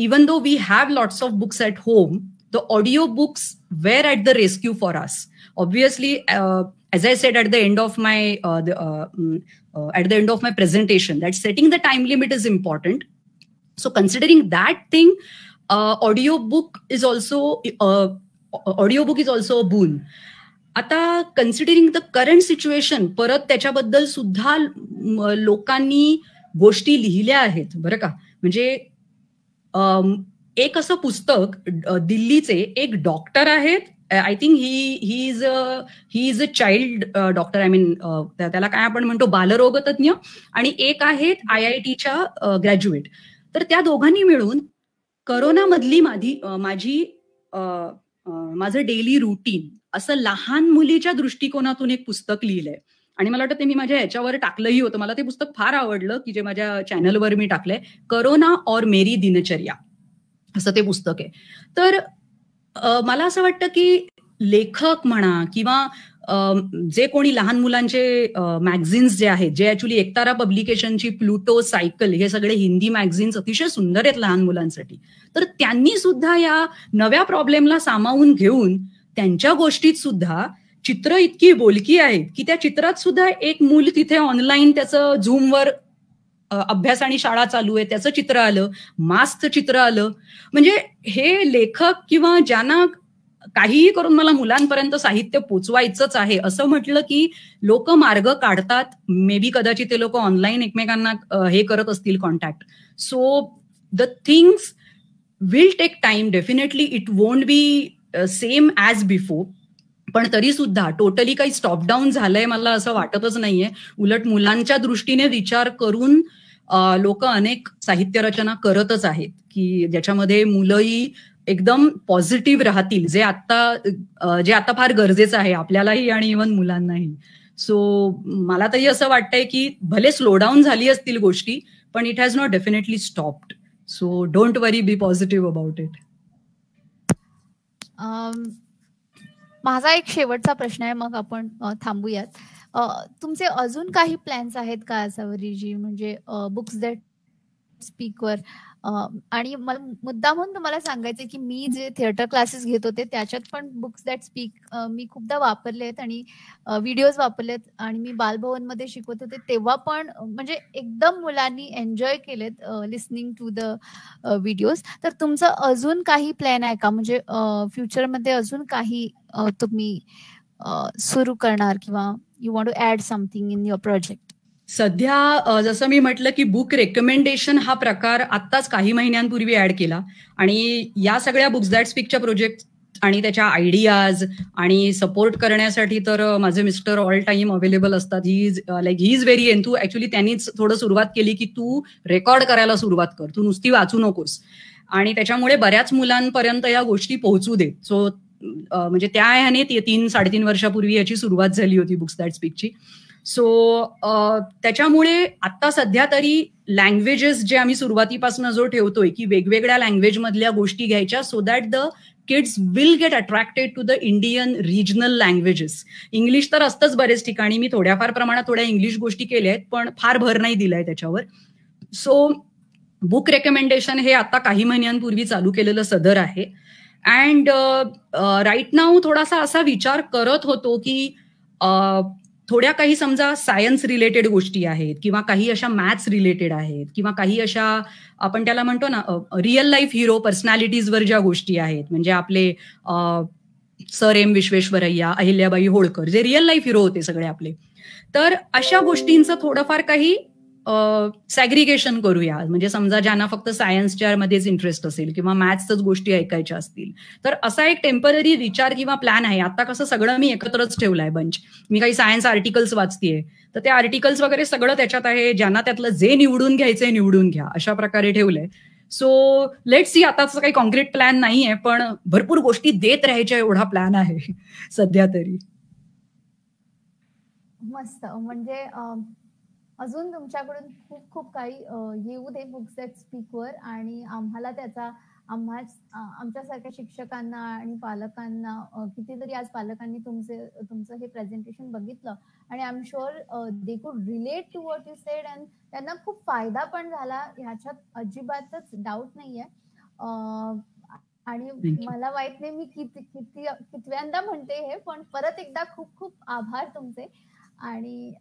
even though we have lots of books at home, the audio books were at the rescue for us. Obviously, as I said at the end of my presentation, that setting the time limit is important. So considering that thing, audiobook is also a boon. आता considering the current situation, परत त्याच्याबद्दल सुद्धा लोकांनी गोष्टी लिहिल्या आहेत बरं का. म्हणजे एक असं पुस्तक, दिल्लीचे एक डॉक्टर आहेत, I think he is a child doctor, I mean त्याला काय आपण म्हणतो बालरोग तज्ञ, आणि एक आहेत IITच्या ग्रॅज्युएट. तर त्या दोघांनी मिळून करोनामधली माझं डेली रुटीन असं लहान मुलीच्या दृष्टिकोनातून एक पुस्तक लिहिलंय. आणि मला वाटतं ते मी माझ्या याच्यावर टाकलंही होतं. मला ते पुस्तक फार आवडलं की जे माझ्या चॅनलवर मी टाकलंय, करोना और मेरी दिनचर्या असं ते पुस्तक आहे. तर मला असं वाटतं की लेखक म्हणा किंवा जे कोणी लहान मुलांचे मॅगझिन्स जे आहेत, जे ऍक्च्युली एकतारा पब्लिकेशनची प्लुटो, सायकल, हे सगळे हिंदी मॅगझिन्स अतिशय सुंदर आहेत लहान मुलांसाठी. तर त्यांनी सुद्धा या नव्या प्रॉब्लेमला सामावून घेऊन त्यांच्या गोष्टीत सुद्धा चित्र इतकी बोलकी आहेत की त्या चित्रात सुद्धा एक मूल तिथे ऑनलाईन त्याचं झूमवर अभ्यास आणि शाळा चालू आहे त्याचं चित्र आलं, मास्कचं चित्र आलं. म्हणजे हे लेखक किंवा ज्यांना काहीही करून मला मुलांपर्यंत साहित्य पोचवायचंच आहे असं म्हटलं की लोक मार्ग काढतात. मे बी कदाचित ते लोक ऑनलाईन एकमेकांना हे करत असतील contact. So the things will take time. Definitely it won't be same as before. पण तरी सुद्धा टोटली काही स्टॉप डाऊन झालंय मला असं वाटतच नाहीये. उलट मुलांच्या दृष्टीने विचार करून लोक अनेक साहित्य रचना करतच आहेत की ज्याच्यामध्ये मुलंही एकदम पॉझिटिव्ह राहतील, जे आता फार गरजेचं आहे आपल्यालाही आणि इव्हन मुलांनाही. सो मला तरी असं वाटतंय की भले स्लो डाऊन झाली असतील गोष्टी, पण it has not definitely stopped. So don't worry, be positive about it. माझा एक शेवटचा प्रश्न आहे, मग आपण थांबूयात. तुमचे अजून काही प्लॅन्स आहेत का सावरीजी, म्हणजे बुक्स दॅट स्पीकवर? आणि मला मुद्दा म्हणून तुम्हाला सांगायचं की मी जे थिएटर क्लासेस घेत होते त्याच्यात पण बुक्स दॅट स्पीक मी खूपदा वापरलेत आणि व्हिडिओज वापरलेत. आणि मी बालभवन मध्ये शिकवत होते तेव्हा पण म्हणजे एकदम मुलांनी एन्जॉय केलेत लिसनिंग टू द व्हिडिओज. तर तुमचं अजून काही प्लॅन आहे का, म्हणजे फ्युचरमध्ये अजून काही तुम्ही सुरू करणार किंवा you want to add something in your project? सध्या जसं मी म्हटलं की बुक रेकमेंडेशन हा प्रकार आत्ताच काही महिन्यांपूर्वी ऍड केला. आणि या सगळ्या बुक्स दॅट स्पीकच्या प्रोजेक्ट आणि त्याच्या आयडियाज आणि सपोर्ट करण्यासाठी तर माझे मिस्टर ऑल टाइम अवेलेबल असतात. He is very enthu. Actually त्यांनीच थोडं सुरुवात केली की तू रेकॉर्ड करायला सुरुवात कर, तू नुसती वाचू नकोस. आणि त्याच्यामुळे बऱ्याच मुलांपर्यंत या गोष्टी पोहोचू दे. सो म्हणजे त्या ह्याने 3-3.5 वर्षापूर्वी याची सुरुवात झाली होती बुक्स दॅट स्पीकची. सो त्याच्यामुळे आता सध्या तरी लँग्वेजेस जे आम्ही सुरुवातीपासून जो ठेवतोय की वेगवेगळ्या लँग्वेज मधल्या गोष्टी घ्यायच्या, so that the kids will get attracted to the Indian regional languages. English तर असतंच बरेच ठिकाणी, मी थोड्याफार प्रमाणात थोड्या इंग्लिश गोष्टी केल्या आहेत, पण फार भर नाही दिलाय त्याच्यावर. सो बुक रेकमेंडेशन हे आता काही महिन्यांपूर्वी चालू केलेलं सदर आहे. अँड राईट नाऊ थोडासा असा विचार करत होतो की थोड्या काही समजा सायन्स रिलेटेड गोष्टी आहेत किंवा काही अशा मॅथ्स रिलेटेड आहेत किंवा काही अशा आपण त्याला म्हणतो ना रिअल लाईफ हिरो पर्सनॅलिटीजवर ज्या गोष्टी आहेत, म्हणजे आपले सर एम विश्वेश्वरय्या, अहिल्याबाई होळकर, जे रिअल लाईफ हिरो होते सगळे आपले. तर अशा गोष्टींचं थोडंफार काही सॅग्रिगेशन करूया. म्हणजे समजा ज्यांना फक्त सायन्सच्या मध्येच इंटरेस्ट असेल किंवा मॅथ्सच गोष्टी ऐकायच्या असतील, तर असा एक टेम्पररी विचार किंवा प्लॅन आहे. आता कसं सगळं मी एकत्रच ठेवलंय बंच. मी काही सायन्स आर्टिकल्स वाचतेय, तर ते आर्टिकल्स वगैरे सगळं त्याच्यात आहे. ज्यांना त्यातलं जे निवडून घ्यायचंय निवडून घ्या, अशा प्रकारे ठेवलंय. So let's see. आताच काही कॉन्क्रीट प्लॅन नाहीये, पण भरपूर गोष्टी देत राहायच्या एवढा प्लॅन आहे सध्या तरी. मस्त. म्हणजे अजून तुमच्याकडून खूप खूप काही येऊ दे बुक्स दॅट स्पीकवर. आणि आम्हाला त्याचा आमच्यासारख्या शिक्षकांना आणि पालकांना कितीतरी आज पालकांनी तुमचं हे प्रेझेंटेशन बघितलं आणि I am sure they could relate to what you said and त्यांना खूप फायदा पण झाला, ह्याच्यात अजिबातच डाऊट नाहीये. आणि मला माहित नाही मी कितव्यांदा म्हणते हे, पण परत एकदा खूप खूप आभार तुमचे. आणि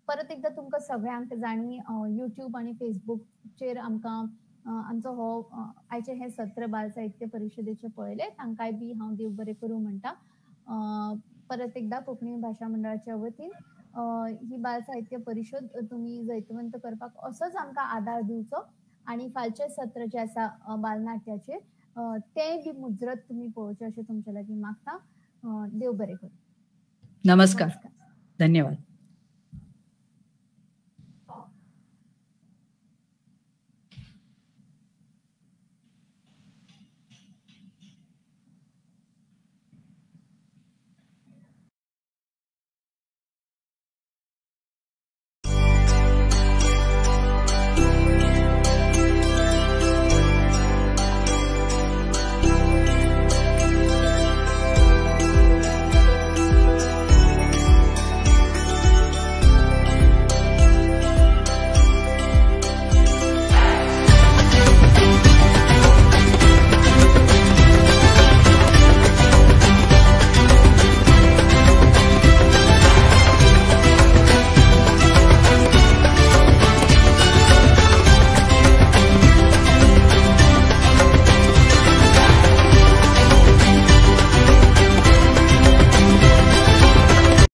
परत एकदा तुमकां सगळ्यांक जाणी युट्यूब आणि फेसबुकचेर आमकां आमचो हो आयचे हे सत्र बाल साहित्य परिशदेचे पळयले, तांकांय बी हांव देव बरें करूं म्हणटा. परत एकदा कोंकणी भाशा मंडळाच्या वतीन ही बाल साहित्य परिशद तुम्ही जैतवंत करपाक असोच आमकां आदार दिवचो. आणि फालचे सत्र जे आसा बालनाट्याचे ते बी मुजरत तुम्ही पळोवचे अशें तुमचे लागीं मागता. देव बरें करूं. नमस्कार. धन्यवाद.